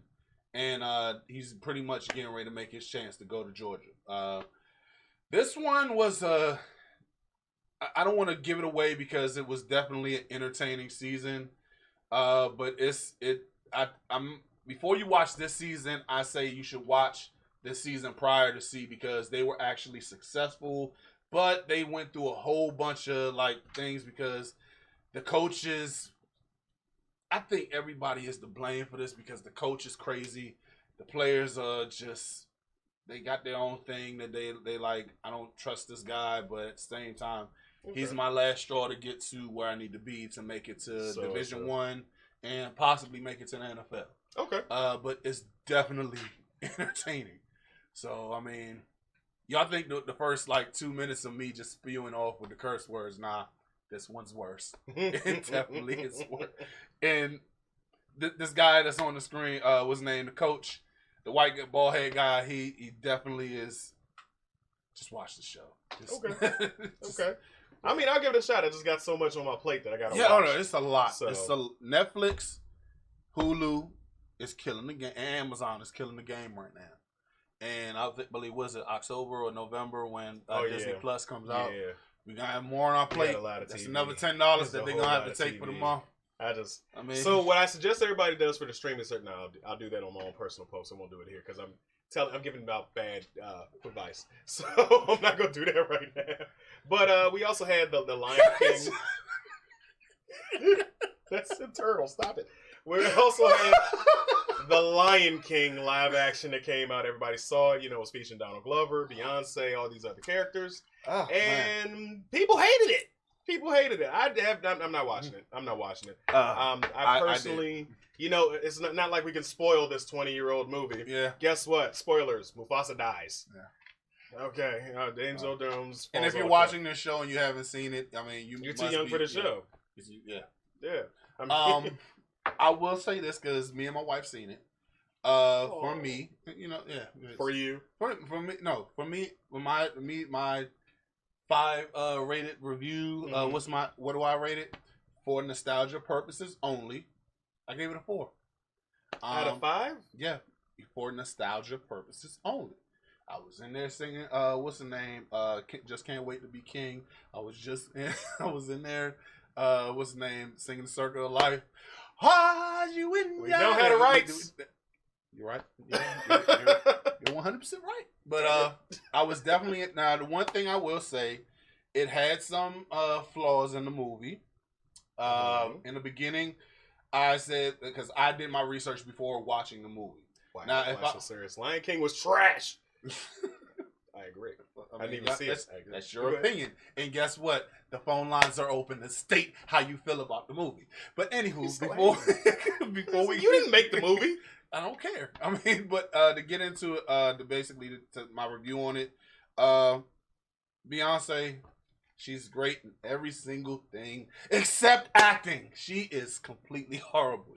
and he's pretty much getting ready to make his chance to go to Georgia. This one was I don't want to give it away because it was definitely an entertaining season. But I'm before you watch this season, I say you should watch this season prior to see because they were actually successful, but they went through a whole bunch of like things because the coaches. I think everybody is to blame for this because the coach is crazy. The players are just they got their own thing that they like. I don't trust this guy, but at the same time. Okay. He's my last straw to get to where I need to be to make it to So, Division 1 and possibly make it to the NFL. Okay. But it's definitely entertaining. So I mean, Y'all think the first like 2 minutes of me just spewing off with the curse words? Nah, this one's worse. It definitely is worse. And this guy that's on the screen was named the coach, the white bald head guy. He definitely is. Just watch the show. Okay. Okay. I mean, I'll give it a shot. I just got so much on my plate that I gotta watch. Oh no, it's a lot. So. It's Netflix, Hulu is killing the game, and Amazon is killing the game right now. And I believe, was it October or November when Disney Plus comes out? Yeah. We're gonna have more on our plate. That's another $10 that they're gonna have to take for the month. I mean, so what I suggest everybody does for the streaming service, I'll do that on my own personal post. I won't do it here because I'm giving about bad advice, so I'm not gonna do that right now. But we also had the Lion King. That's a turtle. Stop it. We also had the Lion King live action that came out. Everybody saw it. It was featuring Donald Glover, Beyonce, all these other characters, and people hated it. People hated it. I'm not watching it. I'm not watching it. I personally, it's not like we can spoil this 20-year-old movie. Yeah. Guess what? Spoilers. Mufasa dies. Yeah. Okay. Denzel Jones. And if you're watching this show and you haven't seen it, I mean, you're too young for the show. Yeah. Yeah. I will say this because me and my wife seen it. For me, For you. For me, no. For me, my 5 rated review. What do I rate it? For nostalgia purposes only, I gave it a 4. Out of 5? Yeah, for nostalgia purposes only. I was in there singing. What's the name? Just Can't Wait to Be King. I was in there. What's the name? Singing Circle of Life. We don't have the rights. You're right. You're 100% right. But I was definitely now. The one thing I will say, it had some flaws in the movie. In the beginning, I said because I did my research before watching the movie. Now, if so serious, Lion King was trash. I agree. I didn't even see it. That's your opinion. And guess what? The phone lines are open to state how you feel about the movie. But anywho, before we you didn't make the movie. I don't care. I mean, but to get into it, to my review on it, Beyonce, she's great in every single thing except acting. She is completely horrible.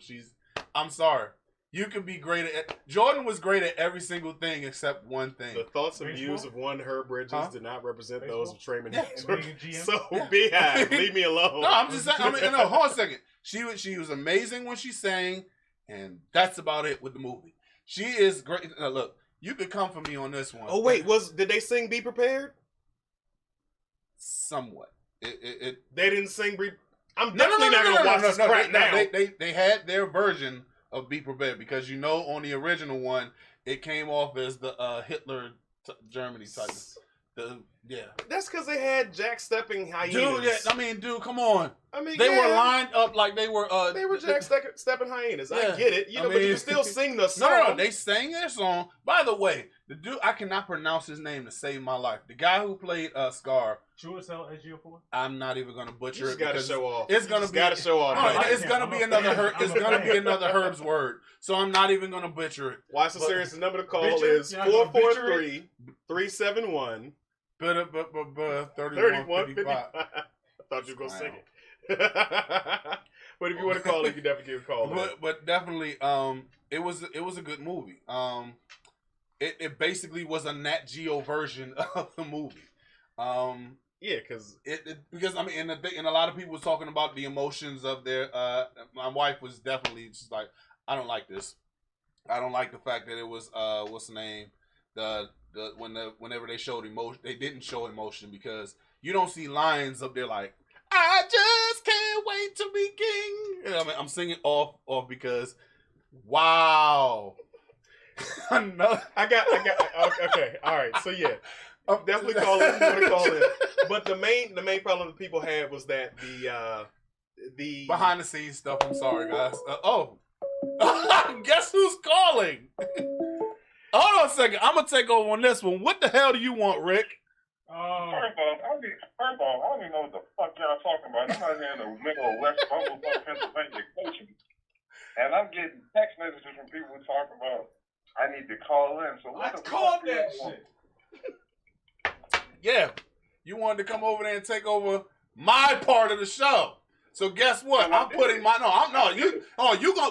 I'm sorry. You can be great at. Jordan was great at every single thing except one thing. The thoughts and views of one Herb Bridges did not represent those of Trey McNeil. So Beehive, leave me alone. No, I'm just saying. No, hold on a second. She was amazing when she sang, and that's about it with the movie. She is great. Look, you could come for me on this one. Oh wait, did they sing "Be Prepared"? Somewhat. They didn't sing. I'm definitely not gonna watch this crap now. They had their version of Be Prepared because on the original one it came off as the Hitler Germany type. That's because they had Jack Stepping hyenas. Dude, come on. They were lined up like they were. They were Jack Stepping hyenas. I get it. But you can still sing the song. No, they sang their song. By the way, the dude I cannot pronounce his name to save my life. The guy who played Scar. SGO4. I'm not even gonna butcher it. Gotta show off. It's gonna be. Gotta show off. It's gonna be another. It's gonna be another Herb's word. So I'm not even gonna butcher it. Watch the series. The number to call is 443-371. 3155. I thought you were gonna sing it. But if you want to call it, you definitely give a call. But definitely, it was a good movie. It basically was a Nat Geo version of the movie. Because and a lot of people were talking about the emotions of their. My wife was definitely just like, I don't like this. I don't like the fact that it was what's the name whenever they showed emotion, they didn't show emotion because you don't see lions up there like, I just can't wait to be king. I'm singing off because, wow. No. I got. Okay, all right. So yeah, definitely call it. You want to call it. But the main problem that people had was that the behind the scenes stuff. I'm sorry, guys. Guess who's calling? Hold on a second. I'm gonna take over on this one. What the hell do you want, Rick? First of all, I don't even know what the fuck y'all talking about. I'm out here in the middle of West Bumblefuck, Pennsylvania, coaching, and I'm getting text messages from people talking about I need to call in. So what the fuck? That shit. Yeah, you wanted to come over there and take over my part of the show. So guess what? I'm putting my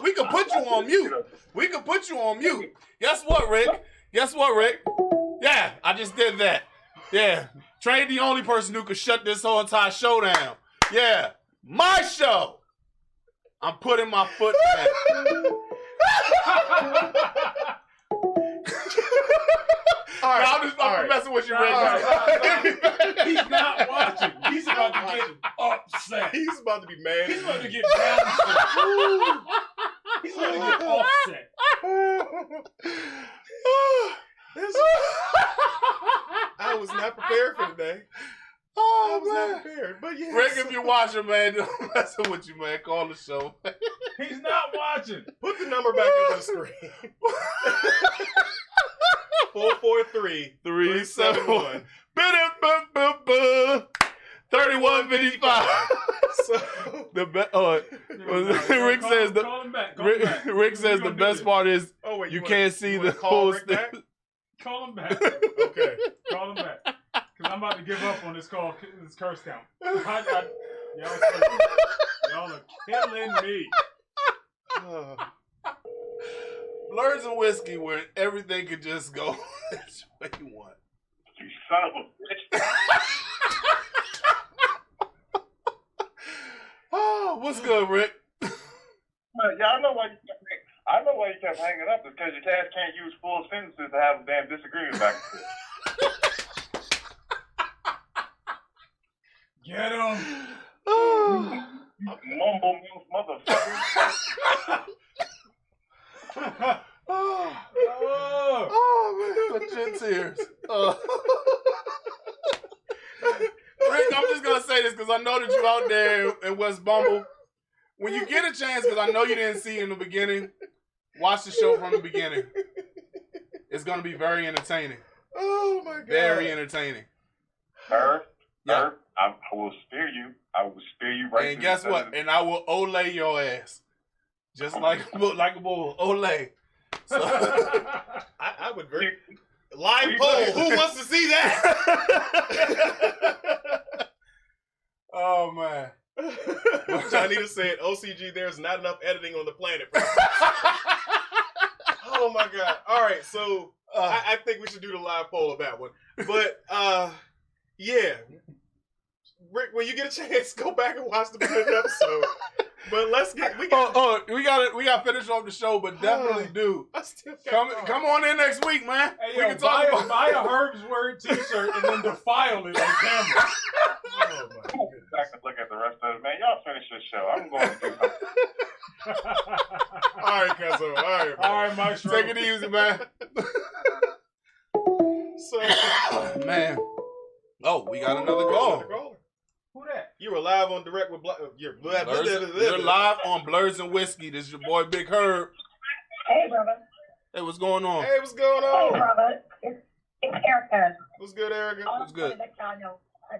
we can put you on mute. We can put you on mute. Guess what, Rick? Yeah, I just did that. Yeah. Trey the only person who could shut this whole entire show down. Yeah. My show. I'm putting my foot down. All right, I'm messing with you, Rick. He's not watching. He's about to get upset. He's about to be mad. He's about to get downside. He's about to get offset. I was not prepared for today. I was not prepared. But yeah. Rick, if you're watching, man, I'm messing with you, man. Call the show. He's not watching. Put the number back up on the screen. 443-371. 3155. So Rick says call him back. Rick says the best part is you can't see the call host. Rick back? Call him back. Okay. Call him back. Because I'm about to give up on this curse count. Y'all are killing me. Blurs and whiskey where everything could just go this way you want. You son of a bitch. Oh, what's good, Rick? Yeah, I know why you kept hanging up. It's because your cats can't use full sentences to have a damn disagreement back and forth. Get him. Mumble mouth motherfucker. Oh man, legit tears. Rick, I'm just gonna say this because I know that you out there in West Bumble. When you get a chance, because I know you didn't see it in the beginning, watch the show from the beginning. It's gonna be very entertaining. Oh my god. Very entertaining. Sir, Yeah. I will spear you. I will spear you right. And guess what? And I will Olay your ass. Just like a bull. Olay. So, I would very live poll. Who wants to see that? oh man. Johnita said, OCG, there's not enough editing on the planet. Oh my god. All right, so I think we should do the live poll of that one. But yeah. Rick, when you get a chance, go back and watch the beginning episode. But we got to finish off the show, but definitely do. Come on in next week, man. Hey, we yo, can talk about buy a Herb's Word t-shirt and then defile it on camera. Oh my goodness. Back and look at the rest of it, man. Y'all finish this show. I'm going to do something. All right, Cuzzo. All right, Mike. Take it easy, man. So, man. Oh, we got another call. Who that? You were live on direct with you're live on Blurs and Whiskey. This is your boy Big Herb. Hey, brother. Hey, what's going on? Hey, what's going Hey, on? brother. It's Erica. What's good, Erica? What's good? I want to let y'all know, I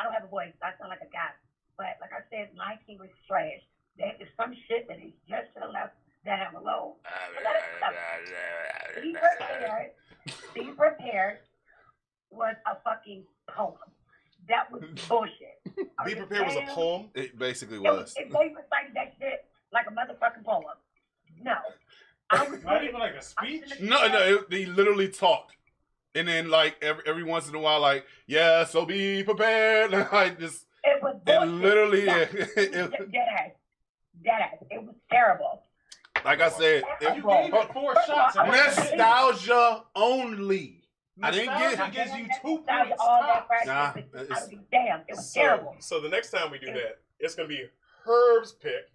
don't have a voice. I sound like a guy. But like I said, Nike was trash. There is some shit that is just to the left damn alone. Be prepared was a fucking poem. That was bullshit. Be Prepared was a poem? It basically was. was. They recited that shit like a motherfucking poem. No. Not even like a speech? No, he literally talked. And then, like, every once in a while, like, yeah, so be prepared. Like, just, it was bullshit. It literally, Dead ass. It was terrible. Like I said, You gave it 4 shots. nostalgia only. I didn't get it. Gives you 2 points. Nah, damn, it was terrible. So the next time we do that, it's gonna be Herb's pick.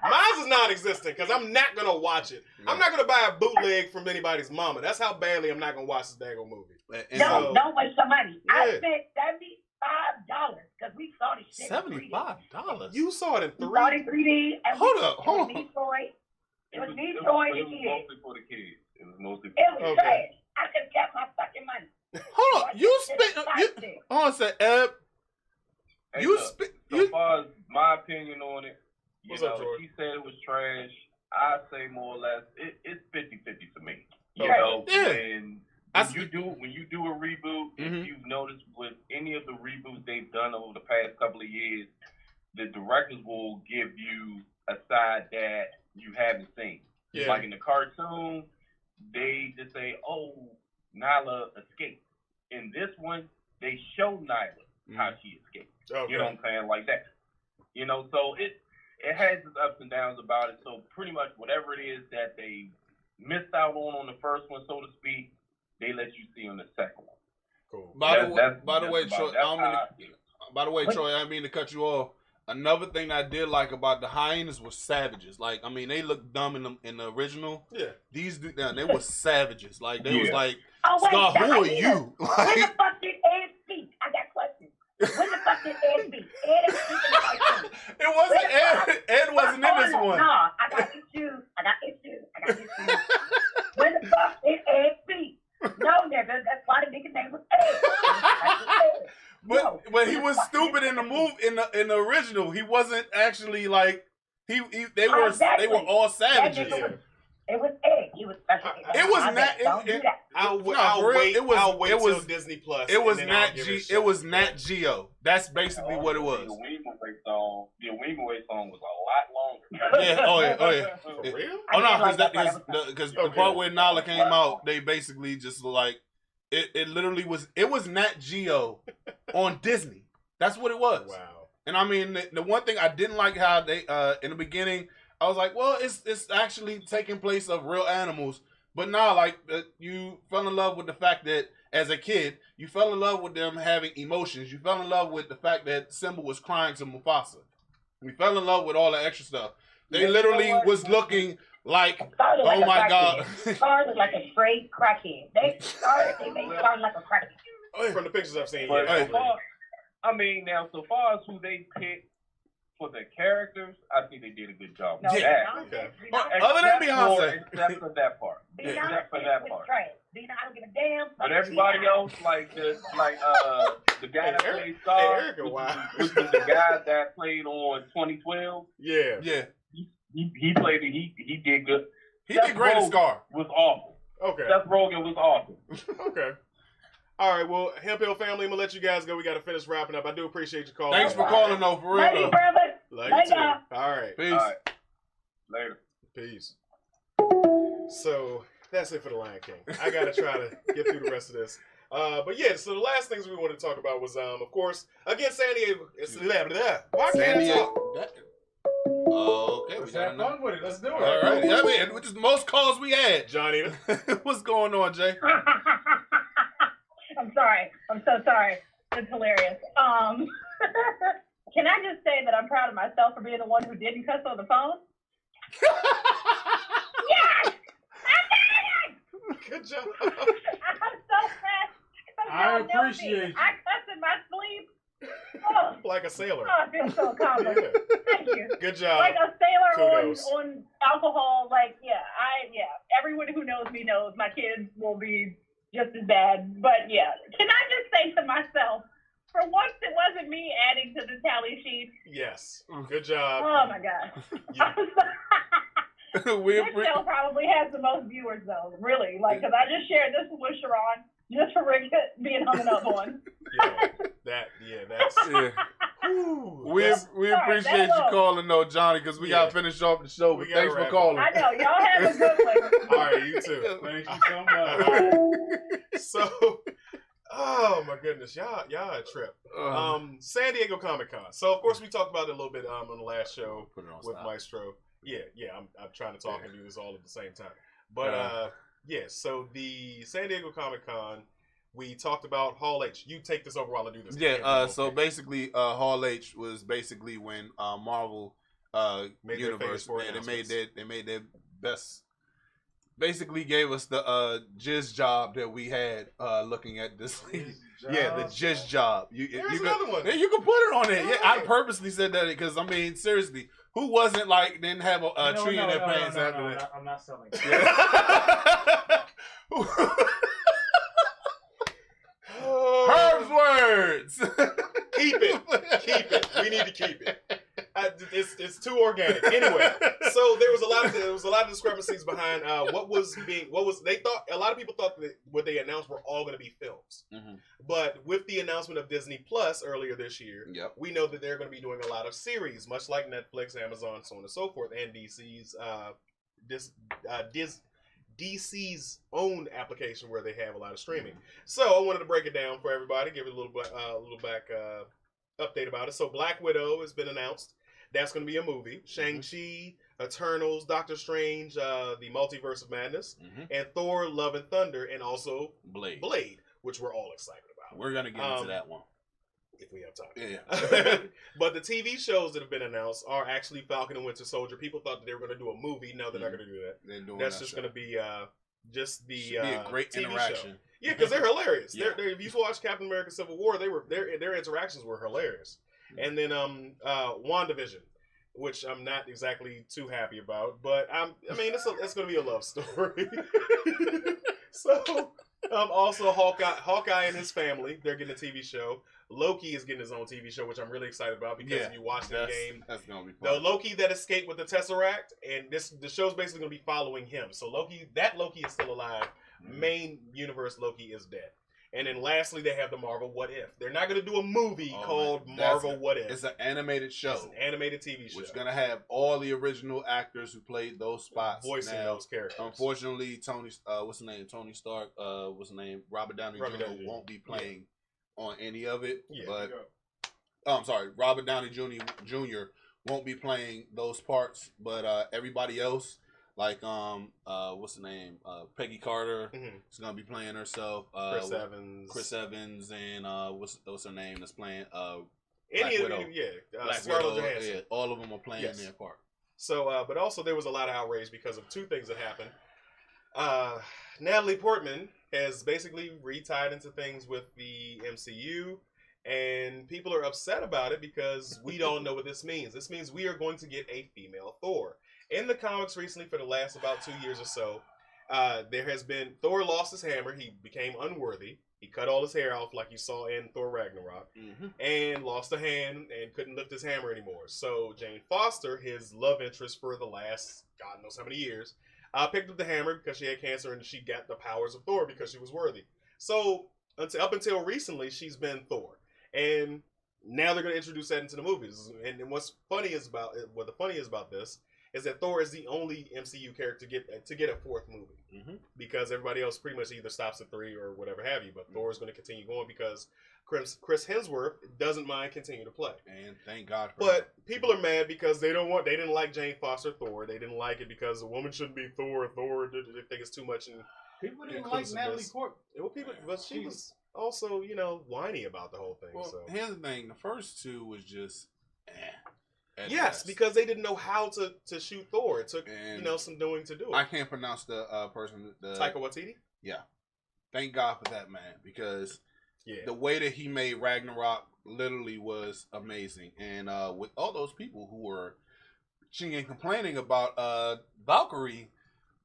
Mine's is non-existent because I'm not gonna watch it. I'm not gonna buy a bootleg from anybody's mama. That's how badly I'm not gonna watch this daggone movie. Don't waste your money. Yeah. I spent $75 because we saw this shit. $75. You saw it in 3D. We saw it in 3D. And Hold up. It was me, Troy, It was mostly for the kids. It was mostly for It was trash. I could have kept my fucking money. Hold on. You spent. Hold on a second, Eb. Hey, You look, spent. So far as my opinion on it, What's up, George? he said it was trash. I say more or less, it's 50-50 for me. You Right. know, Yeah. when when you do a reboot, if you've noticed with any of the reboots they've done over the past couple of years, the directors will give you a side that you haven't seen. Yeah. Like in the cartoon, they just say, "Oh, Nyla escaped." In this one, they show Nyla how she escaped. Okay. You know what I'm saying? Like that. You know, so it has its ups and downs about it. So pretty much whatever it is that they missed out on the first one, so to speak, they let you see on the second one. Cool. By the way, Troy, I didn't mean to cut you off. Another thing that I did like about the hyenas was savages. Like, I mean, they looked dumb in the original. Yeah. These dudes, they were savages. Like, they was like, Oh, wait, Scott, who are you? When the Like, fuck did Ed speak? I got questions. When the fuck did Ed speak? Ed is speaking in the cartoon. it wasn't Ed. Ed wasn't in this one. No, I got issues. When the fuck did Ed speak? No, nigga, that's why the nigga name was Ed. But he was stupid in the movie in the original. He wasn't actually like they were all savages. It was Ed. He was special. It was not. Don't do that. I'll wait till Disney Plus. It was and then I'll Nat give a shit. It was Nat Geo. That's basically what it was. The Weemaway song was a lot longer. Yeah. Oh yeah. For real? Oh no, that because the part where Nala came out, they basically just like it. Literally was. It was Nat Geo on Disney. That's what it was. Wow. And I mean, the one thing I didn't like how they in the beginning, I was like, well, it's actually taking place of real animals. But now, like, you fell in love with the fact that as a kid, you fell in love with them having emotions. You fell in love with the fact that Simba was crying to Mufasa. We fell in love with all the extra stuff. They literally was looking like, oh my God. Scar looked like a straight crackhead. They made Scar like a crackhead. From the pictures I've seen, But yeah. so far as who they picked for the characters, I think they did a good job. No, with that. Okay. Other than Beyonce. Except for that part. Except for that part. I don't give a damn. But everybody else, the guy that played Star, Erica, wow. which was the guy that played on 2012. Yeah. Yeah. He played it. He did good. He did great as Scar. Was awful. Okay. Seth Rogen was awesome. Okay. All right. Well, Hemp Hill family, I'm gonna let you guys go. We got to finish wrapping up. I do appreciate you calling. Thanks for calling, though, for real. Love you, brother. Love you too. Later. All right. Peace. All right. Later. Peace. So that's it for the Lion King. I gotta try to get through the rest of this. But yeah, so the last things we wanted to talk about was, of course, again, San Diego. Why can't I talk? Okay, Let's have fun with it. Let's do it. All right. I mean, which is the most calls we had. Johnny. What's going on, Jay? I'm sorry. I'm so sorry. It's hilarious. Can I just say that I'm proud of myself for being the one who didn't cuss on the phone? Yes! Good job. I'm so proud. I appreciate you. I cuss in my sleep. Oh, Like a sailor. I feel so accomplished. Yeah. Thank you. Good job. Like a sailor Kudos. on alcohol. Everyone who knows me knows my kids will be just as bad. But yeah, can I just say to myself, for once it wasn't me adding to the tally sheet. Yes. Good job. Oh my God. This show probably has the most viewers though, really. Like, because I just shared this with Sharon just for Rick being hung up on. That's. Yeah. We appreciate you calling, though, Johnny, because we got to finish off the show. But thanks for calling. I know. Y'all have a good one. All right, you too. Thank you so much. So, oh my goodness, y'all a trip. San Diego Comic-Con. So of course we talked about it a little bit on the last show with Maestro. Yeah, I'm trying to talk and do this all at the same time. But so the San Diego Comic-Con, we talked about Hall H. You take this over while I do this. Yeah, so basically Hall H was basically when Marvel Universe they made their best. Basically gave us the jizz job that we had looking at this league. Yeah, the jizz job. There's another one. You can put it on there. Yeah, I purposely said that because I mean, seriously, who wasn't like didn't have a tree in their pants after that? I'm not selling. Herb's words. Keep it. We need to keep it. It's It's too organic. Anyway, so there was a lot of discrepancies behind what was they thought. A lot of people thought that what they announced were all going to be films, but with the announcement of Disney Plus earlier this year, we know that they're going to be doing a lot of series, much like Netflix, Amazon, so on and so forth, and DC's own application where they have a lot of streaming. So I wanted to break it down for everybody, give it a little back update about it. So Black Widow has been announced. That's going to be a movie. Shang-Chi, Eternals, Doctor Strange, the Multiverse of Madness, and Thor: Love and Thunder, and also Blade, which we're all excited about. We're going to get into that one. If we have time. Yeah. But the TV shows that have been announced are actually Falcon and Winter Soldier. People thought that they were going to do a movie. No, they're not going to do that. They're doing That's just going to be just the Should be a great TV interaction. show. Yeah, because they're hilarious. Yeah. If you watch Captain America: Civil War, their interactions were hilarious. And then WandaVision, which I'm not exactly too happy about, but it's going to be a love story. So also Hawkeye and his family, they're getting a TV show. Loki is getting his own TV show, which I'm really excited about because if you watch that game, that's gonna be fun. The Loki that escaped with the Tesseract, and the show's basically gonna be following him. So Loki is still alive. Main universe Loki is dead. And then lastly, they have the Marvel What If. They're not gonna do a movie called Marvel What If. It's an animated show. It's an animated TV show. Which is gonna have all the original actors who played those spots voicing those characters. Unfortunately, Tony Stark, Robert Downey Jr. won't be playing on any of it. Yeah. But I'm sorry, Robert Downey Jr. won't be playing those parts, but everybody else, like Peggy Carter is gonna be playing herself. Chris Evans, and what's her name that's playing Black Widow. Scarlett Johansson. Yeah, all of them are playing their part. So, but also there was a lot of outrage because of two things that happened. Natalie Portman has basically retied into things with the MCU, and people are upset about it because we don't know what this means. This means we are going to get a female Thor. In the comics recently, for the last about 2 years or so, there has been Thor lost his hammer. He became unworthy. He cut all his hair off like you saw in Thor Ragnarok, and lost a hand and couldn't lift his hammer anymore. So Jane Foster, his love interest for the last God knows how many years, picked up the hammer because she had cancer, and she got the powers of Thor because she was worthy. So up until recently, she's been Thor, and now they're going to introduce that into the movies. And the funny is about this is that Thor is the only MCU character to get a fourth movie, because everybody else pretty much either stops at 3 or whatever have you. But Thor is going to continue going because Chris Hemsworth doesn't mind continuing to play. And thank God for But people are mad because they didn't like Jane Foster Thor. They didn't like it because a woman shouldn't be Thor. They think it's too much. And people didn't like Natalie Portman. But she was also, whiny about the whole thing. Well, so here's the thing: the first two was just. Yes, because they didn't know how to shoot Thor. It took some doing to do it. I can't pronounce the person. Taika Waititi. Yeah, thank God for that man, because the way that he made Ragnarok literally was amazing. And with all those people who were bitching and complaining about Valkyrie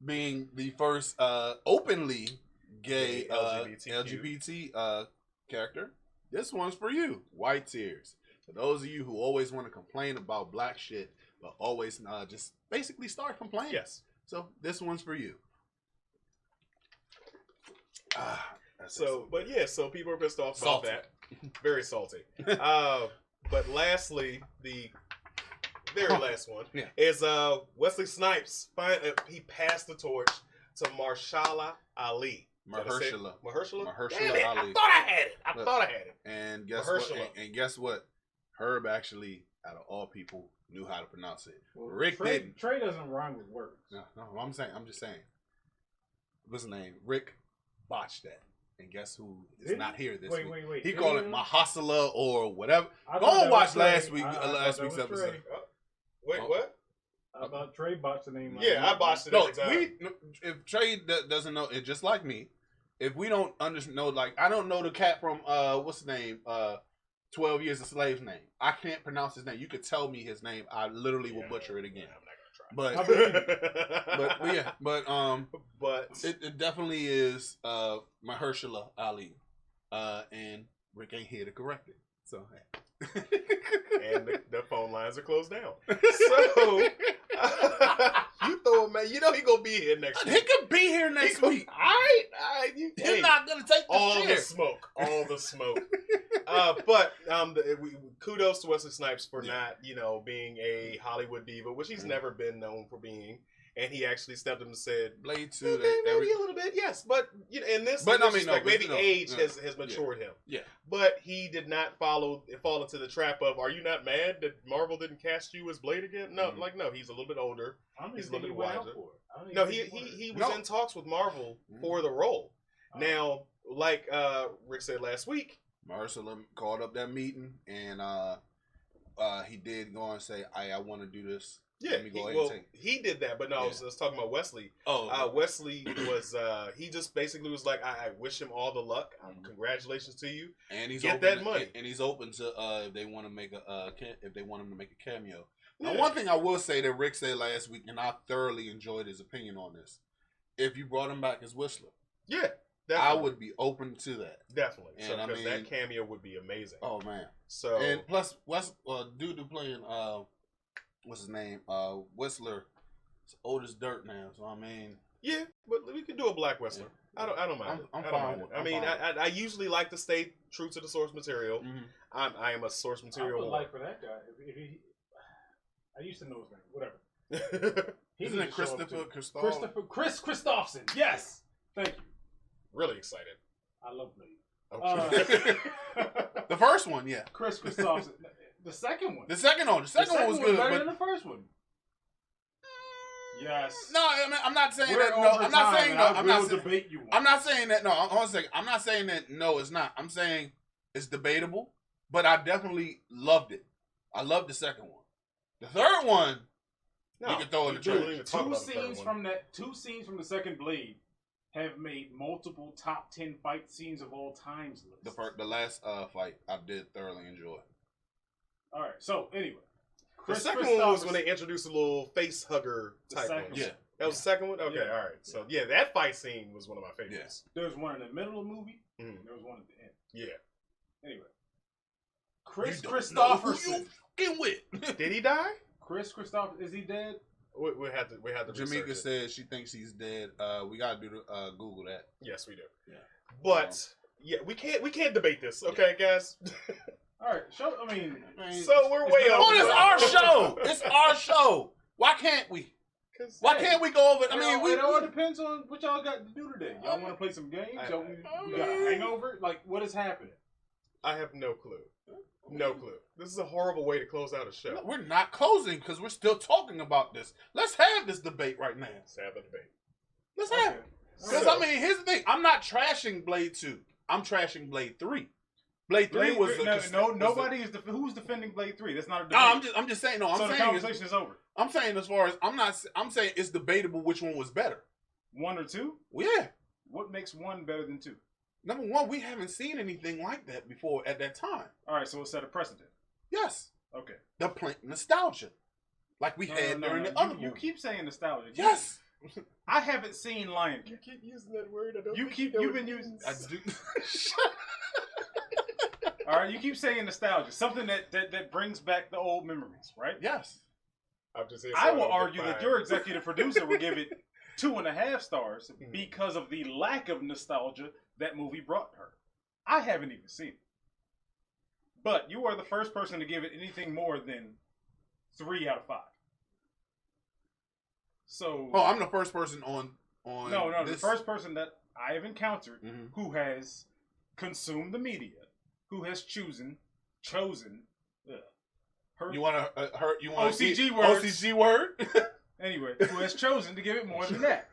being the first openly gay LGBT character, this one's for you. White tears. For those of you who always want to complain about black shit, but always just basically start complaining. Yes. So this one's for you. So people are pissed off about that. Very salty. But lastly, the very last one is Wesley Snipes. He passed the torch to Mahershala Ali. Mahershala Ali. I thought I had it. And guess what? Herb actually, out of all people, knew how to pronounce it. Well, Rick didn't. Trey doesn't rhyme with words. No, I'm just saying. What's his name? Rick botched that. And guess who is not here this week? Wait. He called it Mahasala or whatever. Go and watch last week's episode. What? How about Trey botched the name? I botched it every time. If Trey doesn't know it, just like me, if we don't know, like I don't know the cat from what's his name, 12 Years a Slave's name. I can't pronounce his name. You could tell me his name, I literally will butcher it again. I'm not gonna try. But it definitely is Mahershala Ali, and Rick ain't here to correct it. So hey. And the phone lines are closed down. So you throw him, man. You know he gonna be here next He week. could be here next week. All right. He's not gonna take the all share. the smoke. All the smoke. But kudos to Wesley Snipes for not, being a Hollywood diva, which he's never been known for being. And he actually stepped up and said, Blade 2, okay, maybe a little bit, yes. But in this, maybe age has matured him. Yeah. But he did not fall into the trap of, are you not mad that Marvel didn't cast you as Blade again? No, no, he's a little bit older. He's a little bit wiser. No, he was in talks with Marvel for the role. Now, like Rick said last week, Marcella called up that meeting, and he did go and say, I want to do this. Yeah, he did that, but no, I was talking about Wesley. Wesley was, he just basically was like, I wish him all the luck. Congratulations to you. And he's get that money. And he's open to if they want to make if they want him to make a cameo. Now, one thing I will say that Rick said last week, and I thoroughly enjoyed his opinion on this. If you brought him back as Whistler, definitely. I would be open to that. Definitely. And because that cameo would be amazing. Oh man. So and plus, dude playing what's his name? Whistler. It's old as dirt now. So I mean, yeah, but we could do a black Whistler. Yeah. I don't mind. I'm fine. I mean, I usually like to stay true to the source material. Mm-hmm. I am a source material. I would like for that guy. If he, I used to know his name. Whatever. Isn't it Chris Christopherson? Yes. Thank you. Really excited. I love Blade. Okay. The first one, yeah. Chris Christopherson. The second one. The second one was good, better than the first one. Yes. No, I mean, I'm not saying that. No, I'm not saying no. I'm not debate you. I'm not saying that. No, hold on a second. I'm not saying that. No, it's not. I'm saying it's debatable, but I definitely loved it. I loved the second one. The third one, we can throw in the trash. Two scenes from the second Blade have made multiple top 10 fight scenes of all times lists. The last fight I did thoroughly enjoy. All right. So anyway, the second one was when they introduced a little face hugger type one. Yeah. That was the second one? Okay, all right. So, that fight scene was one of my favorites. Yeah. There was one in the middle of the movie, and there was one at the end. Yeah. Anyway. Chris Christopherson. Who you with? Did he die? Chris Christopherson, is he dead? We had to Jamaica says she thinks he's dead. We gotta do Google that. Yes, we do. Yeah. But we can't debate this, okay, guys? All right, so we're way over. It's our show. It's our show. Why can't we? Why can't we go over? It all depends on what y'all got to do today. Y'all want to play some games? We got a hangover? Like, what is happening? I have no clue. No clue. This is a horrible way to close out a show. No, we're not closing because we're still talking about this. Let's have this debate right now. Let's have a debate. Let's have it. Because, here's the thing. I'm not trashing Blade 2. I'm trashing Blade 3. Blade 3 was... Who's defending Blade 3? That's not a debate. No, I'm just saying... No, I'm saying... the conversation is over. I'm saying as far as... I'm saying it's debatable which one was better. 1 or 2? Well, yeah. What makes 1 better than 2? Number one, we haven't seen anything like that before at that time. All right, so it set a precedent. Yes. Okay. The nostalgia, like we had during the other. You keep saying nostalgia. Yes. I haven't seen Lion King. You keep using that word. You've been using. I do. All right, you keep saying nostalgia, something that brings back the old memories, right? Yes. I will argue that your executive producer would give it 2.5 stars because of the lack of nostalgia that movie brought her. I haven't even seen it. But you are the first person to give it anything more than 3 out of 5. So... Oh, I'm the first person on No, the first person that I have encountered who has consumed the media, who has chosen... You want to OCG word? OCG word? Anyway, who has chosen to give it more than that.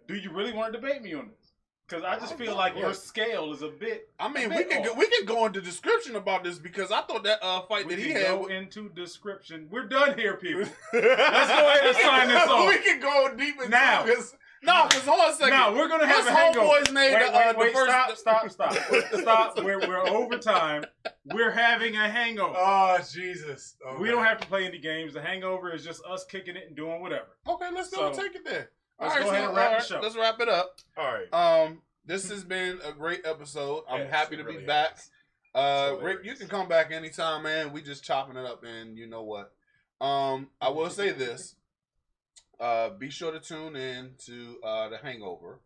Do you really want to debate me on this? Because I just feel like your scale is a bit. We can go into description about this because I thought that fight that he had. Go into description. We're done here, people. Let's go ahead and sign this off. We can go deep into now. Because hold on a second. No, we're gonna have a hangover. Stop. We're over time. We're having a hangover. Oh Jesus! Okay. We don't have to play any games. The hangover is just us kicking it and doing whatever. Okay, let's go and take it there. Let's go ahead and wrap the show. Let's wrap it up. All right. This has been a great episode. I'm happy to be back. Rick, you can come back anytime, man. We just chopping it up, and you know what? I will say this. Be sure to tune in to The Hangover.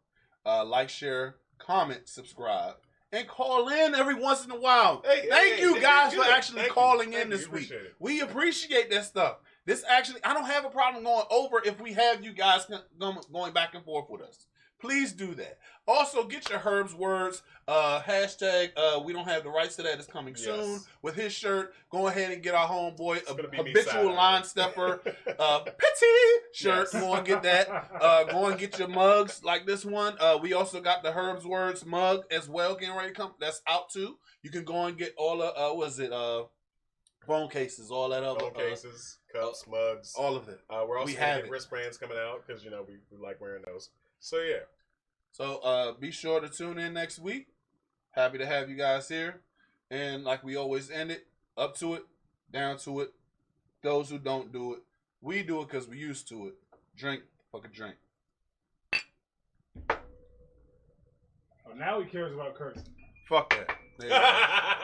Like, share, comment, subscribe, and call in every once in a while. Thank you guys for actually calling in this week. We appreciate that stuff. This actually, I don't have a problem going over if we have you guys going back and forth with us. Please do that. Also, get your Herb's Words hashtag. We don't have the rights to that. It's coming soon with his shirt. Go ahead and get our homeboy a habitual line stepper petty shirt. Go and get that. Go and get your mugs like this one. We also got the Herb's Words mug as well. Getting ready to come. That's out too. You can go and get all of phone cases, all that other phone cases, cups, mugs, all of it. We're also having wristbands coming out because we like wearing those. So yeah. So be sure to tune in next week. Happy to have you guys here. And like we always end it, up to it, down to it. Those who don't do it, we do it because we used to it. Drink, fucking drink. Oh, now he cares about cursing. Fuck that. There you go.